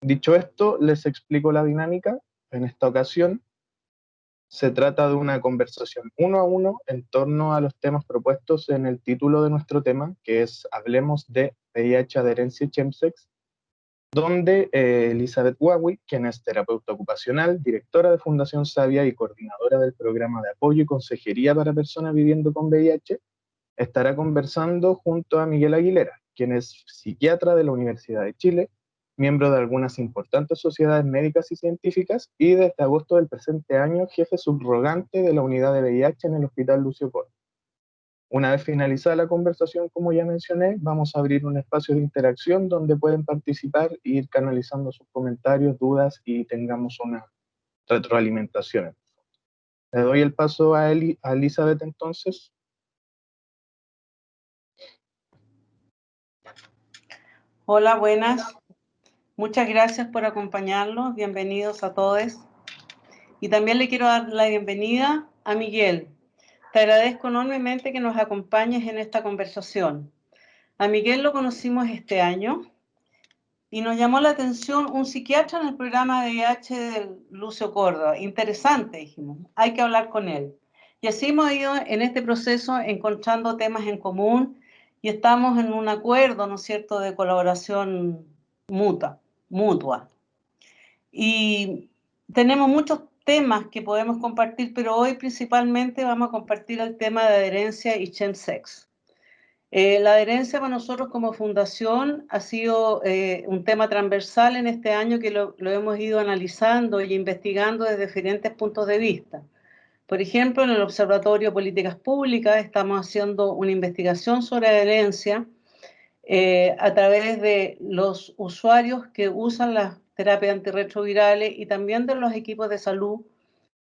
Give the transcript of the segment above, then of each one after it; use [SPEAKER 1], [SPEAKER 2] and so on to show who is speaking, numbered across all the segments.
[SPEAKER 1] Dicho esto, les explico la dinámica. En esta ocasión se trata de una conversación uno a uno en torno a los temas propuestos en el título de nuestro tema, que es Hablemos de VIH, adherencia y chemsex, donde Elizabeth Wawi, quien es terapeuta ocupacional, directora de Fundación Sabia y coordinadora del programa de apoyo y consejería para personas viviendo con VIH, estará conversando junto a Miguel Aguilera, quien es psiquiatra de la Universidad de Chile, miembro de algunas importantes sociedades médicas y científicas, y desde agosto del presente año jefe subrogante de la unidad de VIH en el Hospital Lucio Corro. Una vez finalizada la conversación, como ya mencioné, vamos a abrir un espacio de interacción donde pueden participar e ir canalizando sus comentarios, dudas y tengamos una retroalimentación. Le doy el paso a Elizabeth entonces.
[SPEAKER 2] Hola, buenas. Muchas gracias por acompañarnos. Bienvenidos a todos. Y también le quiero dar la bienvenida a Miguel. Te agradezco enormemente que nos acompañes en esta conversación. A Miguel lo conocimos este año y nos llamó la atención un psiquiatra en el programa de VIH del Lucio Córdoba. Interesante, dijimos. Hay que hablar con él. Y así hemos ido en este proceso encontrando temas en común y estamos en un acuerdo, ¿no es cierto?, de colaboración mutua. Y tenemos muchos temas que podemos compartir, pero hoy principalmente vamos a compartir el tema de adherencia y chemsex. La adherencia para nosotros como fundación ha sido un tema transversal en este año que lo hemos ido analizando y investigando desde diferentes puntos de vista. Por ejemplo, en el Observatorio de Políticas Públicas estamos haciendo una investigación sobre adherencia a través de los usuarios que usan las terapias antirretrovirales y también de los equipos de salud,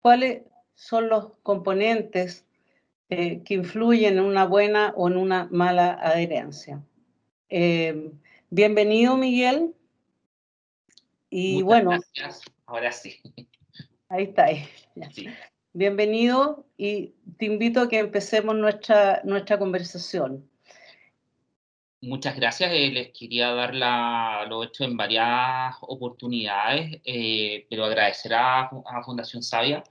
[SPEAKER 2] cuáles son los componentes que influyen en una buena o en una mala adherencia. Bienvenido, Miguel. Y
[SPEAKER 3] muchas
[SPEAKER 2] bueno,
[SPEAKER 3] gracias. Ahora sí.
[SPEAKER 2] Ahí está.
[SPEAKER 3] Sí.
[SPEAKER 2] Bienvenido y te invito a que empecemos nuestra conversación.
[SPEAKER 3] Muchas gracias. Les quería dar lo hecho en varias oportunidades, pero agradecer a Fundación Sabia.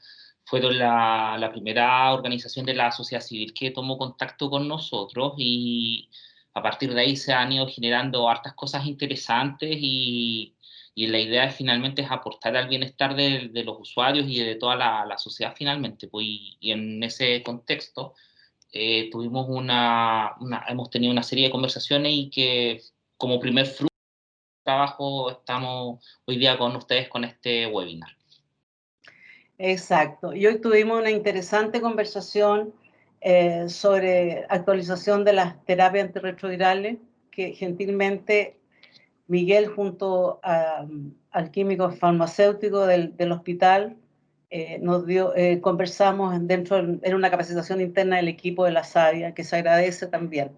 [SPEAKER 3] Fueron la primera organización de la sociedad civil que tomó contacto con nosotros y a partir de ahí se han ido generando hartas cosas interesantes y la idea finalmente es aportar al bienestar de los usuarios y de toda la sociedad finalmente. Pues, y en ese contexto hemos tenido una serie de conversaciones y que como primer fruto de trabajo estamos hoy día con ustedes con este webinar.
[SPEAKER 2] Exacto. Y hoy tuvimos una interesante conversación sobre actualización de las terapias antirretrovirales que gentilmente Miguel junto al químico farmacéutico del hospital conversamos en una capacitación interna del equipo de la Sabia, que se agradece también.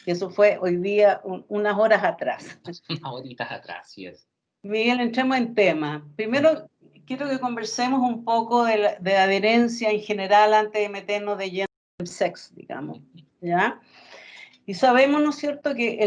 [SPEAKER 2] Y eso fue hoy día, unas horas atrás.
[SPEAKER 3] Unas horitas atrás, sí es.
[SPEAKER 2] Miguel, entremos en tema. Primero, quiero que conversemos un poco de adherencia en general antes de meternos de lleno en sex, digamos, ¿ya? Y sabemos, ¿no es cierto?, que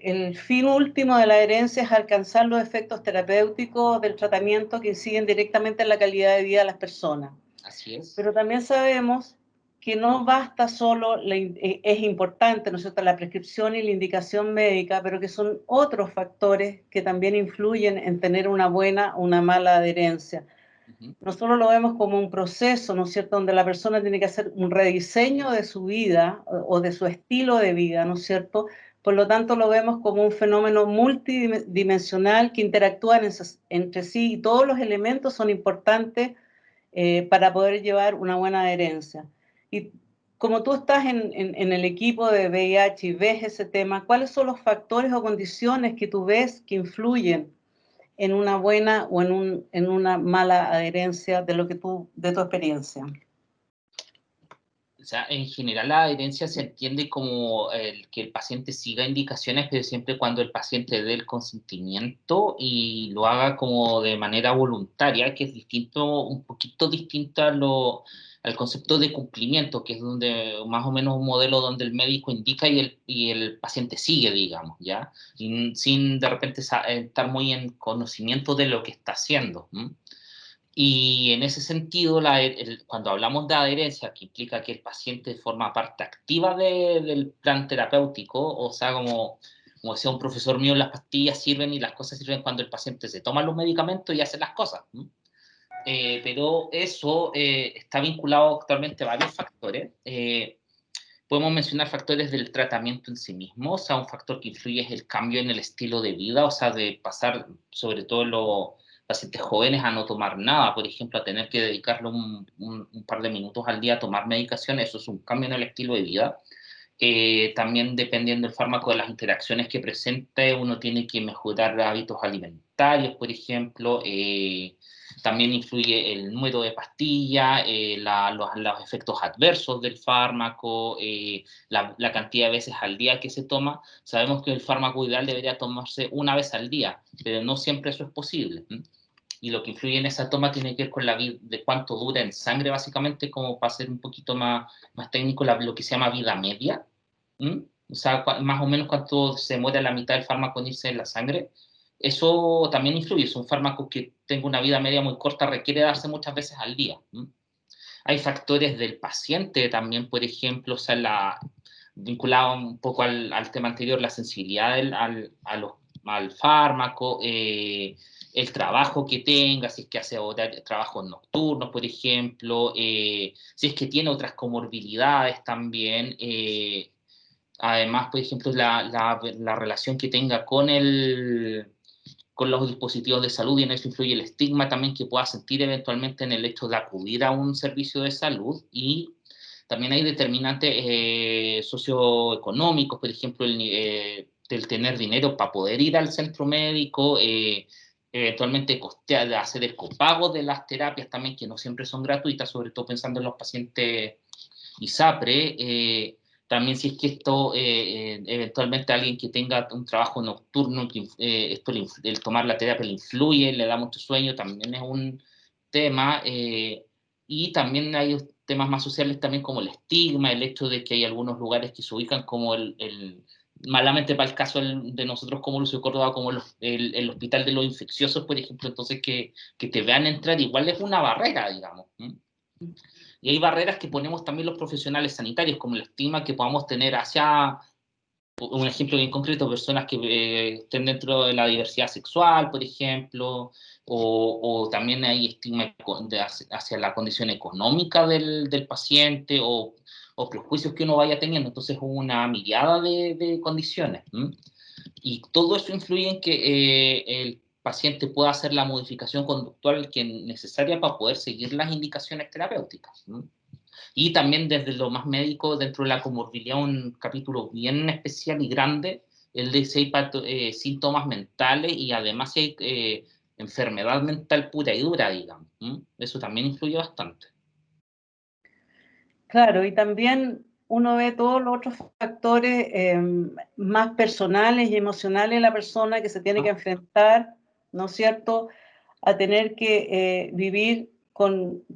[SPEAKER 2] el fin último de la adherencia es alcanzar los efectos terapéuticos del tratamiento que inciden directamente en la calidad de vida de las personas.
[SPEAKER 3] Así es.
[SPEAKER 2] Pero también sabemos que no basta solo, es importante, ¿no es cierto?, la prescripción y la indicación médica, pero que son otros factores que también influyen en tener una buena o una mala adherencia. Nosotros lo vemos como un proceso, ¿no es cierto?, donde la persona tiene que hacer un rediseño de su vida o de su estilo de vida, ¿no es cierto? Por lo tanto, lo vemos como un fenómeno multidimensional que interactúa entre sí y todos los elementos son importantes para poder llevar una buena adherencia. Y como tú estás en el equipo de VIH y ves ese tema, ¿cuáles son los factores o condiciones que tú ves que influyen en una buena o en una mala adherencia de tu experiencia?
[SPEAKER 3] sea, en general la adherencia se entiende como que el paciente siga indicaciones, pero siempre cuando el paciente dé el consentimiento y lo haga como de manera voluntaria, que es distinto, un poquito distinto al concepto de cumplimiento, que es donde más o menos un modelo donde el médico indica y el paciente sigue, digamos, ¿ya? Sin de repente estar muy en conocimiento de lo que está haciendo. Y en ese sentido, cuando hablamos de adherencia, que implica que el paciente forma parte activa del plan terapéutico, o sea, como decía un profesor mío, las pastillas sirven y las cosas sirven cuando el paciente se toma los medicamentos y hace las cosas. Pero eso está vinculado actualmente a varios factores. Podemos mencionar factores del tratamiento en sí mismo, o sea, un factor que influye es el cambio en el estilo de vida, o sea, de pasar, sobre todo los pacientes jóvenes, a no tomar nada, por ejemplo, a tener que dedicarle un par de minutos al día a tomar medicación, eso es un cambio en el estilo de vida. También dependiendo del fármaco, de las interacciones que presente, uno tiene que mejorar hábitos alimentarios, por ejemplo. También influye el número de pastillas, los efectos adversos del fármaco, la cantidad de veces al día que se toma. Sabemos que el fármaco ideal debería tomarse una vez al día, pero no siempre eso es posible. Y lo que influye en esa toma tiene que ver con de cuánto dura en sangre, básicamente, como para ser un poquito más técnico, lo que se llama vida media. O sea, más o menos cuánto se muere la mitad del fármaco en irse en la sangre. Eso también influye. Es un fármaco que tenga una vida media muy corta, requiere darse muchas veces al día. Hay factores del paciente también, por ejemplo, o sea, vinculado un poco al tema anterior, la sensibilidad al fármaco, el trabajo que tenga, si es que hace trabajos nocturnos, por ejemplo, si es que tiene otras comorbilidades también. Además, por ejemplo, la relación que tenga con los dispositivos de salud, y en eso influye el estigma también que pueda sentir eventualmente en el hecho de acudir a un servicio de salud. Y también hay determinantes socioeconómicos, por ejemplo, el tener dinero para poder ir al centro médico, eventualmente costear, hacer el copago de las terapias también, que no siempre son gratuitas, sobre todo pensando en los pacientes ISAPRE. También si es que esto, eventualmente alguien que tenga un trabajo nocturno, que el tomar la terapia le influye, le da mucho sueño, también es un tema. Y también hay temas más sociales también como el estigma, el hecho de que hay algunos lugares que se ubican como malamente para el caso de nosotros como Lucio Córdoba, como el hospital de los infecciosos, por ejemplo, entonces que te vean entrar igual es una barrera, digamos. Y hay barreras que ponemos también los profesionales sanitarios, como la estigma que podamos tener hacia, un ejemplo bien concreto, personas que estén dentro de la diversidad sexual, por ejemplo, o también hay estigma hacia la condición económica del paciente, o prejuicios que uno vaya teniendo. Entonces, una mirada de condiciones. Y todo eso influye en que el paciente pueda hacer la modificación conductual que es necesaria para poder seguir las indicaciones terapéuticas. Y también desde lo más médico, dentro de la comorbilidad, un capítulo bien especial y grande, el de si hay síntomas mentales y además si hay enfermedad mental pura y dura, digamos. Eso también influye bastante.
[SPEAKER 2] Claro, y también uno ve todos los otros factores más personales y emocionales de la persona que se tiene que enfrentar, ¿no es cierto?, a tener que vivir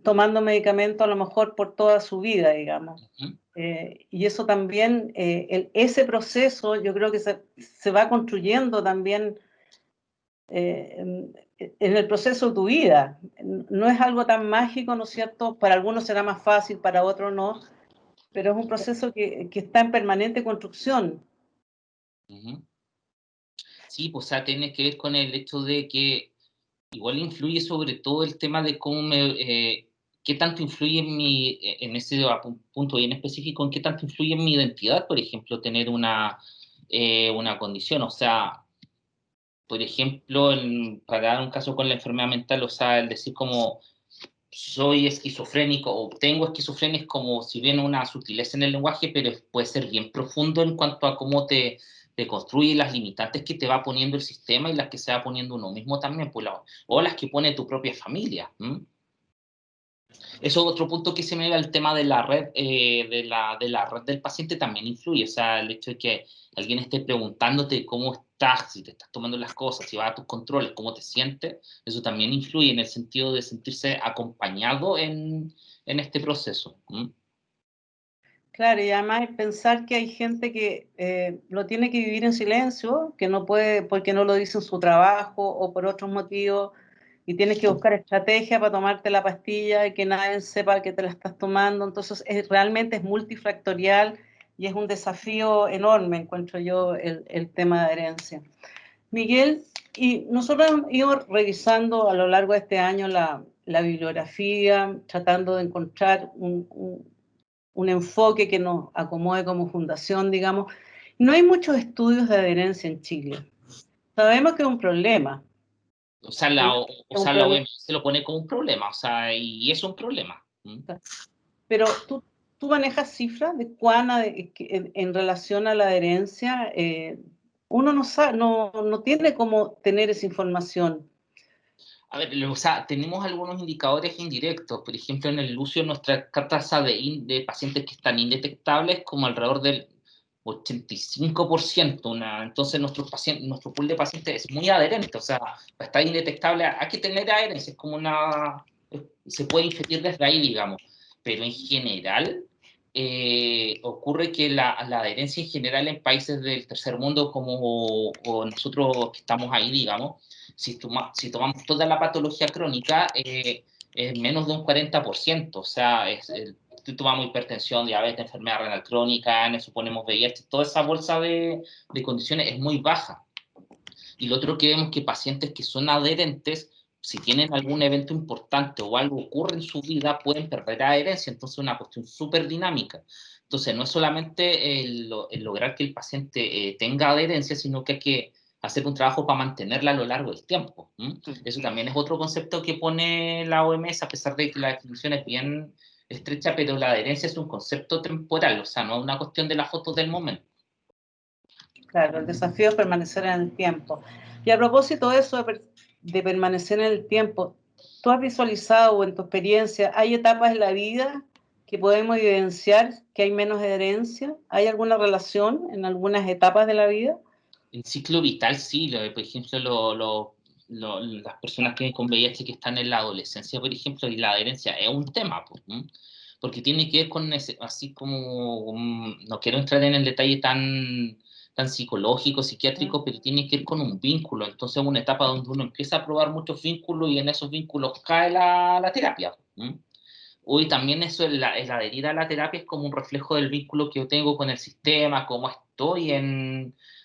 [SPEAKER 2] tomando medicamentos a lo mejor por toda su vida, digamos. Y eso también, ese proceso yo creo que se va construyendo también en el proceso de tu vida. No es algo tan mágico, ¿no es cierto? Para algunos será más fácil, para otros no, pero es un proceso que está en permanente construcción.
[SPEAKER 3] Sí, pues, o sea, tiene que ver con el hecho de que igual influye sobre todo el tema de qué tanto influye en ese punto y en específico, en qué tanto influye en mi identidad, por ejemplo, tener una condición. O sea, por ejemplo, para dar un caso con la enfermedad mental, o sea, el decir como soy esquizofrénico o tengo esquizofrenia es como si bien una sutileza en el lenguaje, pero puede ser bien profundo en cuanto a cómo te construye las limitantes que te va poniendo el sistema y las que se va poniendo uno mismo también, pues, o las que pone tu propia familia. Eso es otro punto que se me da, el tema de la red, de la red del paciente también influye. O sea, el hecho de que alguien esté preguntándote cómo estás, si te estás tomando las cosas, si vas a tus controles, cómo te sientes, eso también influye en el sentido de sentirse acompañado en este proceso.
[SPEAKER 2] Claro, y además pensar que hay gente que lo tiene que vivir en silencio, que no puede porque no lo dice en su trabajo o por otros motivos, y tienes que buscar estrategia para tomarte la pastilla y que nadie sepa que te la estás tomando. Entonces, realmente es multifactorial y es un desafío enorme, encuentro yo, el tema de adherencia. Miguel, y nosotros hemos ido revisando a lo largo de este año la bibliografía, tratando de encontrar un enfoque que nos acomode como fundación, digamos. No hay muchos estudios de adherencia en Chile. Sabemos que es un problema.
[SPEAKER 3] O sea,
[SPEAKER 2] Es un
[SPEAKER 3] la
[SPEAKER 2] problema.
[SPEAKER 3] OMS se lo pone como un problema, o sea, y es un problema.
[SPEAKER 2] Pero tú manejas cifras de en relación a la adherencia. Uno no sabe, no tiene cómo tener esa información.
[SPEAKER 3] A ver, o sea, tenemos algunos indicadores indirectos. Por ejemplo, en el uso de nuestra tasa de pacientes que están indetectables, como alrededor del 85%. Entonces, nuestro pool de pacientes es muy adherente. O sea, para estar indetectable hay que tener adherencia. Es como se puede inferir desde ahí, digamos. Pero en general, ocurre que la adherencia en general en países del tercer mundo, como o nosotros que estamos ahí, digamos, si tomamos toda la patología crónica, es menos de un 40%. O sea, si tomamos hipertensión, diabetes, enfermedad renal crónica, en eso ponemos VIH, toda esa bolsa de condiciones es muy baja. Y lo otro que vemos que pacientes que son adherentes, si tienen algún evento importante o algo ocurre en su vida, pueden perder adherencia. Entonces es una cuestión súper dinámica. Entonces no es solamente el lograr que el paciente tenga adherencia, sino que hay que hacer un trabajo para mantenerla a lo largo del tiempo. Eso también es otro concepto que pone la OMS, a pesar de que la definición es bien estrecha, pero la adherencia es un concepto temporal, o sea, no es una cuestión de la foto del momento.
[SPEAKER 2] Claro, el desafío es permanecer en el tiempo. Y a propósito de eso, de permanecer en el tiempo, ¿tú has visualizado en tu experiencia, hay etapas en la vida que podemos evidenciar que hay menos adherencia? ¿Hay alguna relación en algunas etapas de la vida?
[SPEAKER 3] El ciclo vital, sí. Por ejemplo, las personas que con VIH que están en la adolescencia, por ejemplo, y la adherencia es un tema, pues, porque tiene que ver con así como, no quiero entrar en el detalle tan psicológico, psiquiátrico, pero tiene que ver con un vínculo. Entonces es una etapa donde uno empieza a probar muchos vínculos y en esos vínculos cae la terapia. Hoy también eso, el adherir a la terapia es como un reflejo del vínculo que yo tengo con el sistema, cómo estoy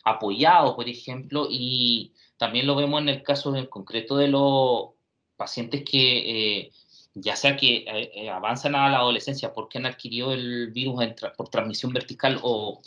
[SPEAKER 3] apoyado, por ejemplo, y también lo vemos en el caso en concreto de los pacientes que, ya sea que avanzan a la adolescencia porque han adquirido el virus por transmisión vertical o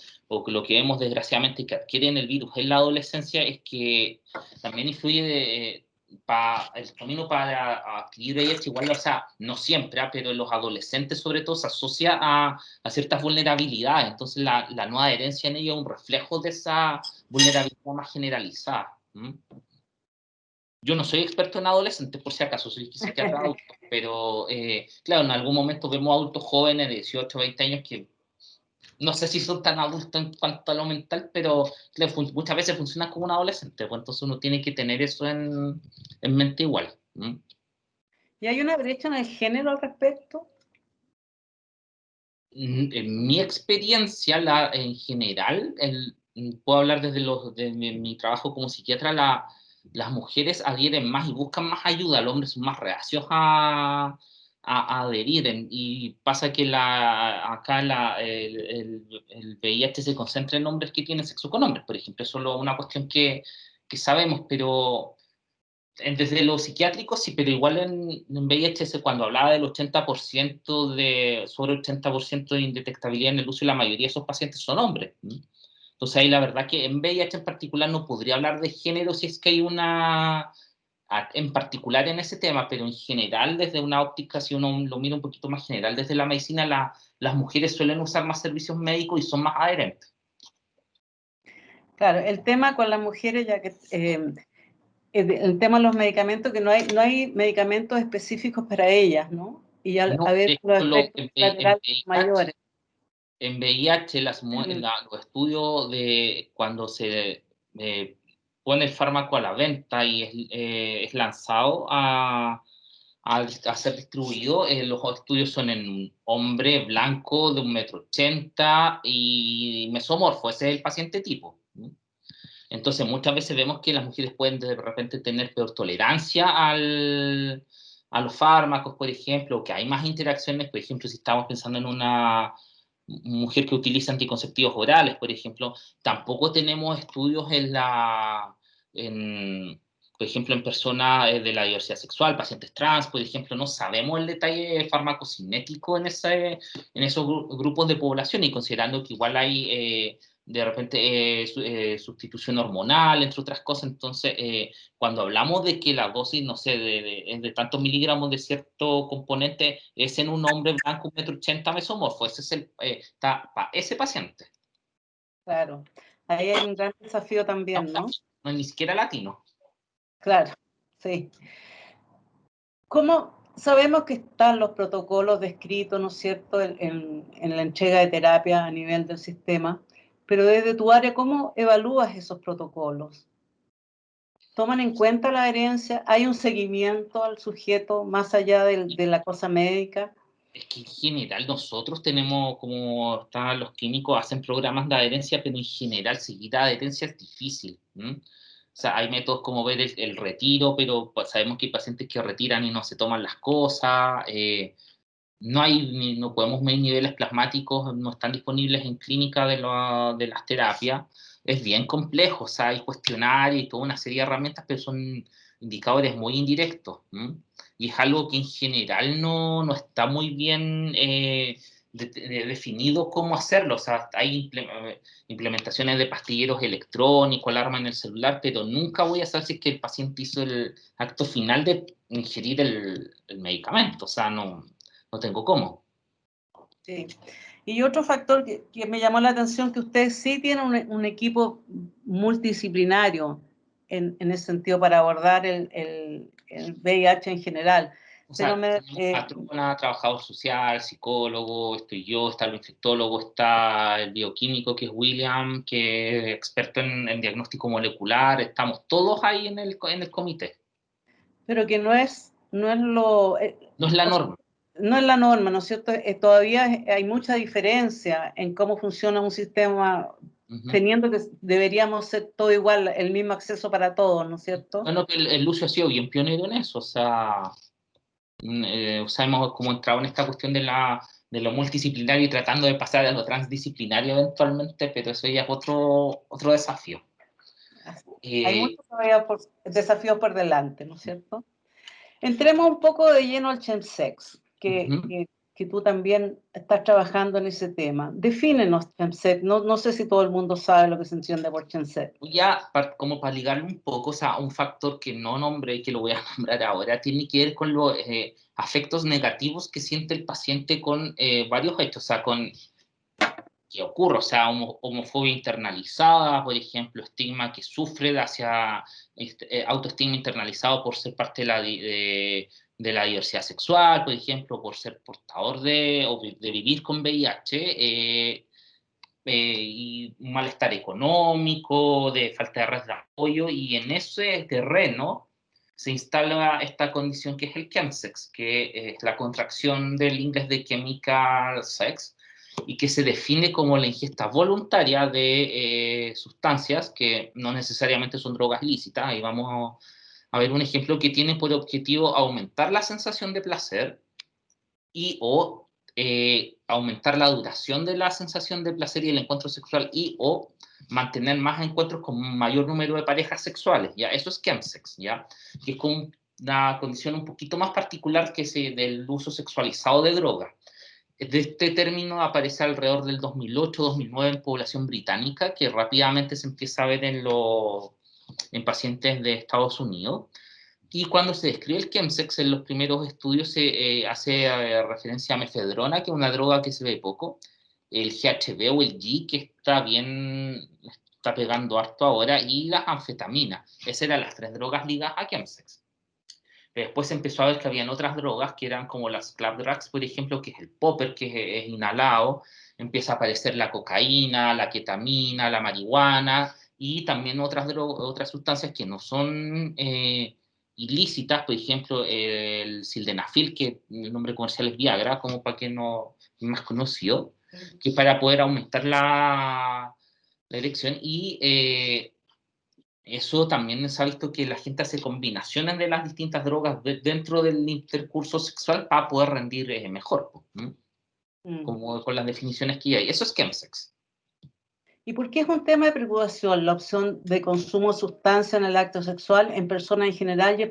[SPEAKER 3] que lo que vemos desgraciadamente que adquieren el virus en la adolescencia, es que también influye el camino para adquirir VIH igual, o sea, no siempre, pero en los adolescentes sobre todo se asocia a ciertas vulnerabilidades. Entonces la no adherencia en ello es un reflejo de esa vulnerabilidad más generalizada. Yo no soy experto en adolescentes, por si acaso, soy psiquiatra adulto, pero claro, en algún momento vemos adultos jóvenes de 18, 20 años que no sé si son tan adultos en cuanto a lo mental, pero claro, muchas veces funcionan como un adolescente, pues entonces uno tiene que tener eso en mente igual.
[SPEAKER 2] ¿Y hay una brecha en el género al respecto?
[SPEAKER 3] En mi experiencia, en general, puedo hablar desde mi trabajo como psiquiatra, las mujeres adhieren más y buscan más ayuda, los hombres son más reacios a adherir. Y pasa que acá el VIH se concentra en hombres que tienen sexo con hombres, por ejemplo. Es solo una cuestión que sabemos, pero desde lo psiquiátrico sí, pero igual en VIH cuando hablaba del 80% sobre 80% de indetectabilidad en el uso, y la mayoría de esos pacientes son hombres. Entonces ahí la verdad que en VIH en particular no podría hablar de género si es que hay en particular en ese tema, pero en general desde una óptica, si uno lo mira un poquito más general, desde la medicina las mujeres suelen usar más servicios médicos y son más adherentes.
[SPEAKER 2] Claro, el tema con las mujeres, ya que el tema de los medicamentos, que no hay medicamentos específicos para ellas, ¿no? y a
[SPEAKER 3] No,
[SPEAKER 2] ver
[SPEAKER 3] de
[SPEAKER 2] los
[SPEAKER 3] hecho,
[SPEAKER 2] efectos colaterales mayores.
[SPEAKER 3] en VIH los
[SPEAKER 2] Mm,
[SPEAKER 3] estudios de cuando se pone el fármaco a la venta y es lanzado a ser distribuido, los estudios son en un hombre blanco de 1,80 m y mesomorfo, ese es el paciente tipo. Entonces, muchas veces vemos que las mujeres pueden de repente tener peor tolerancia a los fármacos, por ejemplo, que hay más interacciones, por ejemplo, si estamos pensando en una mujer que utiliza anticonceptivos orales, por ejemplo, tampoco tenemos estudios por ejemplo, en personas de la diversidad sexual, pacientes trans, por ejemplo, no sabemos el detalle farmacocinético en esos grupos de población y considerando que igual hay de repente sustitución hormonal, entre otras cosas. Entonces, cuando hablamos de que la dosis, no sé, de tantos miligramos de cierto componente es en un hombre blanco, 1,80 m mesomorfo, ese es está para ese paciente.
[SPEAKER 2] claro, ahí hay un gran desafío también, ¿no?
[SPEAKER 3] No es ni siquiera latino.
[SPEAKER 2] Claro, sí. ¿Cómo sabemos que están los protocolos descritos, ¿no es cierto?, en la entrega de terapia a nivel del sistema, pero desde tu área, ¿cómo evalúas esos protocolos? ¿Toman en cuenta la herencia? ¿Hay un seguimiento al sujeto más allá de la cosa médica?
[SPEAKER 3] Es que en general nosotros tenemos, como están los clínicos, hacen programas de adherencia, pero en general seguir la adherencia es difícil. O sea, hay métodos como ver el retiro, pero pues, sabemos que hay pacientes que retiran y no se toman las cosas. No podemos medir niveles plasmáticos, no están disponibles en clínica de las terapias. Es bien complejo, o sea, hay cuestionarios y toda una serie de herramientas, pero son indicadores muy indirectos. Y es algo que en general no está muy bien definido cómo hacerlo. O sea, hay implementaciones de pastilleros electrónicos, alarma en el celular, pero nunca voy a saber si es que el paciente hizo el acto final de ingerir el medicamento. O sea, no tengo cómo.
[SPEAKER 2] Sí. Y otro factor que me llamó la atención, que ustedes sí tienen un equipo multidisciplinario en ese sentido para abordar el VIH en general.
[SPEAKER 3] O
[SPEAKER 2] Pero
[SPEAKER 3] sea, tenemos patrona, trabajador social, psicólogo, estoy yo, está el infectólogo, está el bioquímico que es William, que es experto en diagnóstico molecular, estamos todos ahí en el comité.
[SPEAKER 2] pero que no es lo...
[SPEAKER 3] No es la
[SPEAKER 2] o sea,
[SPEAKER 3] norma.
[SPEAKER 2] no es la norma, ¿no es cierto? Todavía hay mucha diferencia en cómo funciona un sistema, teniendo que deberíamos ser todo igual, el mismo acceso para todos, ¿no es cierto?
[SPEAKER 3] Bueno, que el Lucio ha sido bien pionero en eso, o sea, hemos como entrado en esta cuestión de lo multidisciplinario y tratando de pasar a lo transdisciplinario eventualmente, pero eso ya es otro desafío.
[SPEAKER 2] Hay muchos desafíos por delante, ¿no es cierto? Entremos un poco de lleno al chemsex, que tú también estás trabajando en ese tema. Defínenos chemsex. No sé si todo el mundo sabe lo que se entiende por chemsex.
[SPEAKER 3] Ya, como para ligarlo un poco, o sea, un factor que no nombré y que lo voy a nombrar ahora, tiene que ver con los afectos negativos que siente el paciente con varios hechos, o sea, con qué ocurre, o sea, homofobia internalizada, por ejemplo, estigma que sufre hacia autoestigma internalizado por ser parte de la diversidad sexual, por ejemplo, por ser portador o de vivir con VIH, y un malestar económico, de falta de red de apoyo, y en ese terreno se instala esta condición que es el chemsex, que es la contracción del inglés de chemical sex, y que se define como la ingesta voluntaria de sustancias que no necesariamente son drogas lícitas. Ahí vamos a ver un ejemplo que tiene por objetivo aumentar la sensación de placer o aumentar la duración de la sensación de placer y el encuentro sexual o mantener más encuentros con un mayor número de parejas sexuales, ¿ya? Eso es chemsex, ¿ya? Que es como una condición un poquito más particular que ese del uso sexualizado de droga. De este término aparece alrededor del 2008-2009 en población británica, que rápidamente se empieza a ver en pacientes de Estados Unidos. Y cuando se describe el chemsex en los primeros estudios se hace referencia a mefedrona, que es una droga que se ve poco, el GHB o el G, que está pegando harto ahora, y las anfetaminas. Esas eran las 3 drogas ligadas a chemsex. Después se empezó a ver que habían otras drogas que eran como las club drugs, por ejemplo, que es el popper, que es inhalado. Empieza a aparecer la cocaína, la ketamina, la marihuana y también otras sustancias que no son ilícitas, por ejemplo, el sildenafil, que el nombre comercial es Viagra, como para que no es más conocido, que para poder aumentar la erección. Y eso también se ha visto que la gente hace combinaciones de las distintas drogas dentro del intercurso sexual para poder rendir mejor, como con las definiciones que hay. Eso es chemsex.
[SPEAKER 2] ¿Y por qué es un tema de preocupación la opción de consumo de sustancia en el acto sexual en personas en general y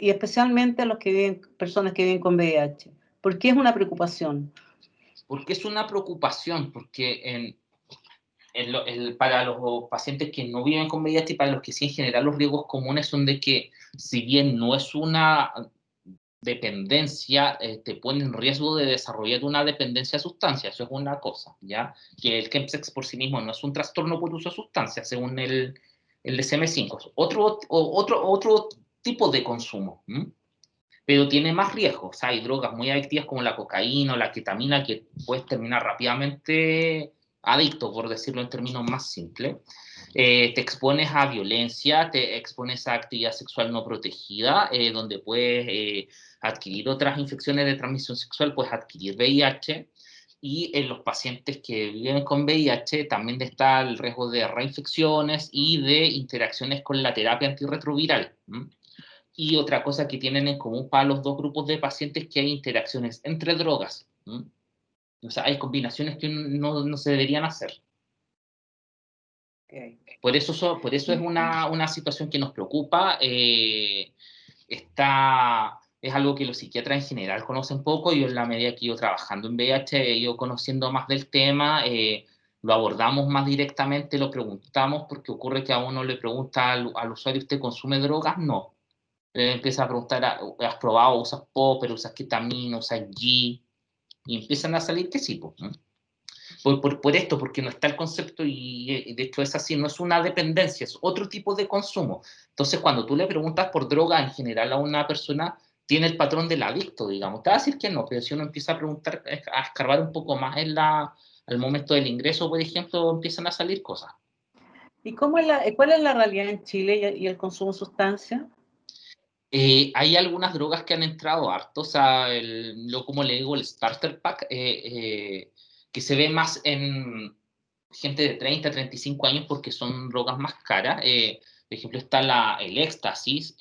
[SPEAKER 2] especialmente los personas que viven con VIH? ¿Por qué es una preocupación?
[SPEAKER 3] Porque es una preocupación, porque para los pacientes que no viven con VIH y para los que sí en general los riesgos comunes son de que si bien no es una dependencia, te pone en riesgo de desarrollar una dependencia a sustancias. Eso es una cosa, ¿ya? Que el chemsex por sí mismo no es un trastorno por uso de sustancias, según el DSM-5. Otro tipo de consumo, pero tiene más riesgos. Hay drogas muy adictivas como la cocaína o la ketamina que puedes terminar rápidamente adicto, por decirlo en términos más simples. Te expones a violencia, te expones a actividad sexual no protegida, donde puedes adquirir otras infecciones de transmisión sexual, puedes adquirir VIH, y en los pacientes que viven con VIH también está el riesgo de reinfecciones y de interacciones con la terapia antirretroviral. Y otra cosa que tienen en común para los dos grupos de pacientes es que hay interacciones entre drogas. O sea, hay combinaciones que no se deberían hacer.
[SPEAKER 2] Okay.
[SPEAKER 3] Por eso es una situación que nos preocupa. Es algo que los psiquiatras en general conocen poco. Yo en la medida que yo trabajando en VIH, he ido conociendo más del tema, lo abordamos más directamente, lo preguntamos, porque ocurre que a uno le pregunta al usuario, ¿usted consume drogas? No. Empieza a preguntar, ¿has probado? ¿Usas popper? ¿Usas ketamina? ¿Usas G? Y empiezan a salir que sí, pues, ¿no? Por esto, porque no está el concepto y de hecho es así, no es una dependencia, es otro tipo de consumo. Entonces, cuando tú le preguntas por droga en general a una persona, tiene el patrón del adicto, digamos. Te va a decir que no, pero si uno empieza a preguntar, a escarbar un poco más al momento del ingreso, por ejemplo, empiezan a salir cosas.
[SPEAKER 2] ¿Y cuál es la realidad en Chile y el consumo de sustancias?
[SPEAKER 3] Hay algunas drogas que han entrado harto, o sea, como le digo, el starter pack, que se ve más en gente de 30 a 35 años porque son drogas más caras. Por ejemplo, está el éxtasis,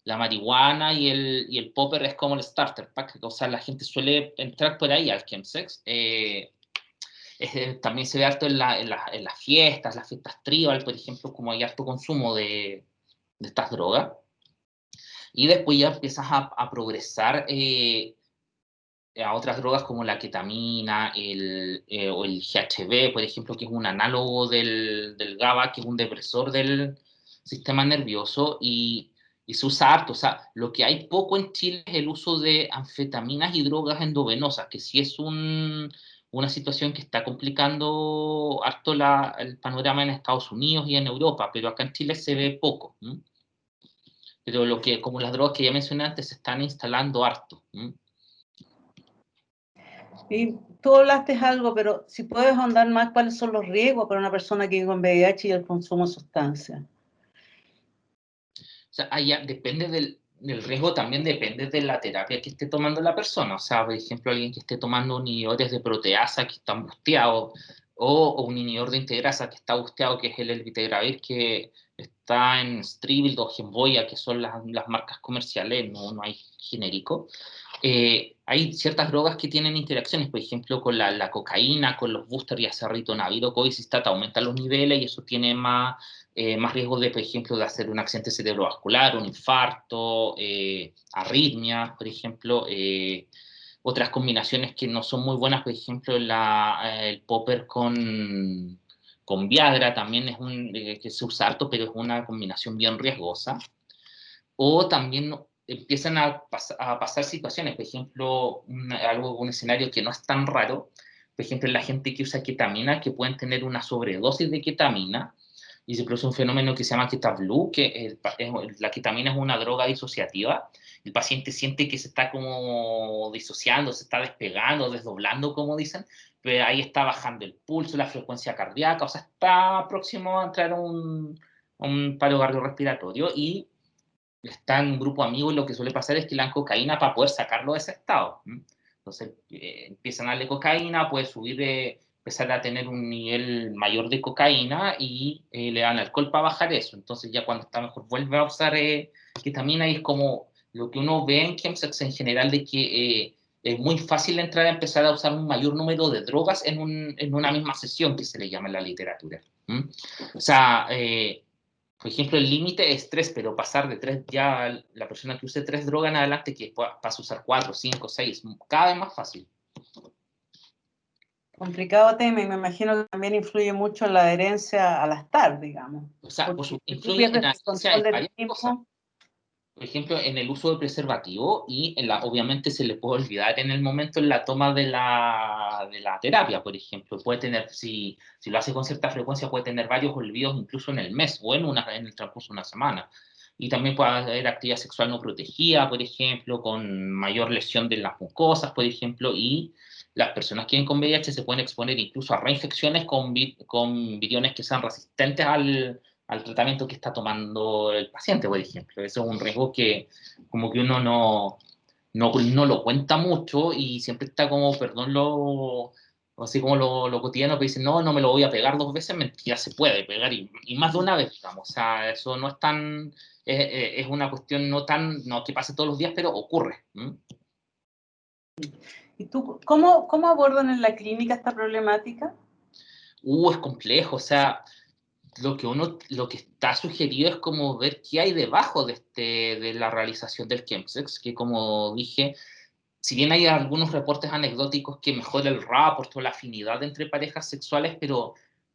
[SPEAKER 3] la marihuana y el popper es como el starter pack, o sea, la gente suele entrar por ahí al chemsex. También se ve harto en las fiestas tribal, por ejemplo, como hay harto consumo de estas drogas. Y después ya empiezas a progresar a otras drogas como la ketamina o el GHB, por ejemplo, que es un análogo del GABA, que es un depresor del sistema nervioso, y se usa harto. O sea, lo que hay poco en Chile es el uso de anfetaminas y drogas endovenosas, que sí es una situación que está complicando harto el panorama en Estados Unidos y en Europa, pero acá en Chile se ve poco. Pero como las drogas que ya mencioné antes, se están instalando harto.
[SPEAKER 2] Y tú hablaste algo, pero si puedes ahondar más, ¿cuáles son los riesgos para una persona que vive con VIH y el consumo de sustancias?
[SPEAKER 3] O sea, depende del riesgo, también depende de la terapia que esté tomando la persona. O sea, por ejemplo, alguien que esté tomando inhibidores de proteasa que están busteados, o un inhibidor de integrasa que está busteado, que es el elvitegravir, que está en Stribild o Genvoya, que son las marcas comerciales, no hay genérico. Hay ciertas drogas que tienen interacciones, por ejemplo, con la cocaína, con los boosters, ya sea ritonavir o coicistat, aumentan los niveles y eso tiene más riesgo de, por ejemplo, de hacer un accidente cerebrovascular, un infarto, arritmias, por ejemplo. Otras combinaciones que no son muy buenas, por ejemplo, el popper con Viagra también es que se usa harto, pero es una combinación bien riesgosa. O también empiezan a pasar situaciones, por ejemplo, un escenario que no es tan raro, por ejemplo, la gente que usa ketamina, que pueden tener una sobredosis de ketamina, y se produce un fenómeno que se llama ketablu, que la ketamina es una droga disociativa. El paciente siente que se está como disociando, se está despegando, desdoblando, como dicen, pero ahí está bajando el pulso, la frecuencia cardíaca, o sea, está próximo a entrar a un paro cardiorrespiratorio, y está en un grupo amigo, y lo que suele pasar es que le dan cocaína para poder sacarlo de ese estado. Entonces empiezan a darle cocaína, puede subir, empezar a tener un nivel mayor de cocaína, y le dan alcohol para bajar eso. Entonces ya cuando está mejor vuelve a usar ketamina, y es como lo que uno ve en chemsex en general, de que es muy fácil entrar a empezar a usar un mayor número de drogas en una misma sesión, que se le llama en la literatura. O sea, por ejemplo, el límite es 3, pero pasar de 3, ya la persona que use 3 drogas en adelante, que pasa a usar 4, 5, 6, cada vez más fácil.
[SPEAKER 2] Complicado tema, y me imagino que también influye mucho en la adherencia a las TAR, digamos.
[SPEAKER 3] O sea,
[SPEAKER 2] Porque tú
[SPEAKER 3] influye en
[SPEAKER 2] pierdes
[SPEAKER 3] la
[SPEAKER 2] el
[SPEAKER 3] ciencia
[SPEAKER 2] control
[SPEAKER 3] en
[SPEAKER 2] del
[SPEAKER 3] varias cosas.
[SPEAKER 2] tiempo.
[SPEAKER 3] Por ejemplo, en el uso de preservativo, y obviamente se le puede olvidar en el momento en la toma de la terapia, por ejemplo. Puede tener, si lo hace con cierta frecuencia, puede tener varios olvidos incluso en el mes o en el transcurso de una semana. Y también puede haber actividad sexual no protegida, por ejemplo, con mayor lesión de las mucosas, por ejemplo, y las personas que viven con VIH se pueden exponer incluso a reinfecciones con viriones que sean resistentes al tratamiento que está tomando el paciente, por ejemplo. Eso es un riesgo que como que uno no lo cuenta mucho, y siempre está como, perdón, así como lo cotidiano, que dicen, no me lo voy a pegar 2 veces. Mentira, se puede pegar, y más de una vez, digamos. O sea, eso no es tan, es una cuestión no que pase todos los días, pero ocurre.
[SPEAKER 2] ¿Y tú cómo abordan en la clínica esta problemática?
[SPEAKER 3] Es complejo, o sea, lo que está sugerido es como ver qué hay debajo de la realización del chemsex, que, como dije, si bien hay algunos reportes anecdóticos que mejora el rapport o la afinidad entre parejas sexuales, pero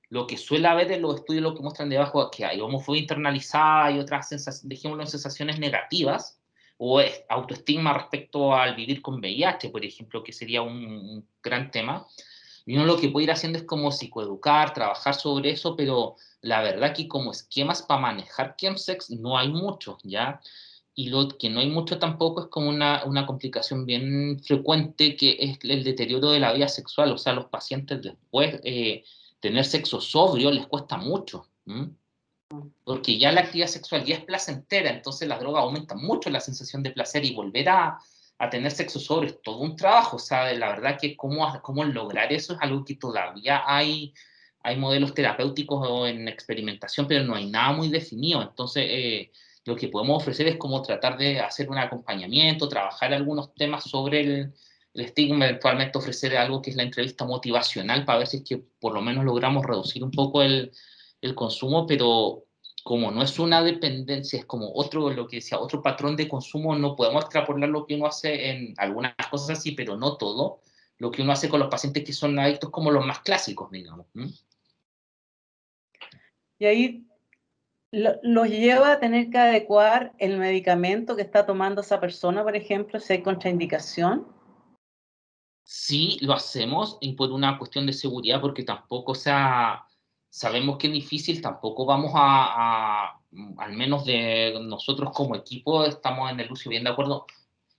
[SPEAKER 3] lo que suele haber en los estudios, lo que muestran debajo, es que hay homofobia internalizada y otras dejémoslo, sensaciones negativas, o autoestigma respecto al vivir con VIH, por ejemplo, que sería un gran tema. Y uno lo que puede ir haciendo es como psicoeducar, trabajar sobre eso, pero la verdad que como esquemas para manejar chemsex no hay muchos, ¿ya? Y lo que no hay mucho tampoco es como una complicación bien frecuente, que es el deterioro de la vida sexual. O sea, los pacientes después, tener sexo sobrio les cuesta mucho, porque ya la actividad sexual ya es placentera, entonces las drogas aumentan mucho la sensación de placer, y volver a tener sexo sobrio es todo un trabajo. O sea, la verdad que cómo lograr eso es algo que todavía hay modelos terapéuticos o en experimentación, pero no hay nada muy definido. Entonces, lo que podemos ofrecer es como tratar de hacer un acompañamiento, trabajar algunos temas sobre el estigma, eventualmente ofrecer algo que es la entrevista motivacional, para ver si es que por lo menos logramos reducir un poco el consumo, pero como no es una dependencia, es como lo que decía, otro patrón de consumo. No podemos extrapolar lo que uno hace en algunas cosas así, pero no todo, lo que uno hace con los pacientes que son adictos, como los más clásicos, digamos.
[SPEAKER 2] Y ahí los lleva a tener que adecuar el medicamento que está tomando esa persona, por ejemplo, si hay contraindicación.
[SPEAKER 3] Sí, lo hacemos, y por una cuestión de seguridad, porque tampoco, o sea, sabemos que es difícil, tampoco vamos al menos de nosotros como equipo, estamos en el uso bien de acuerdo,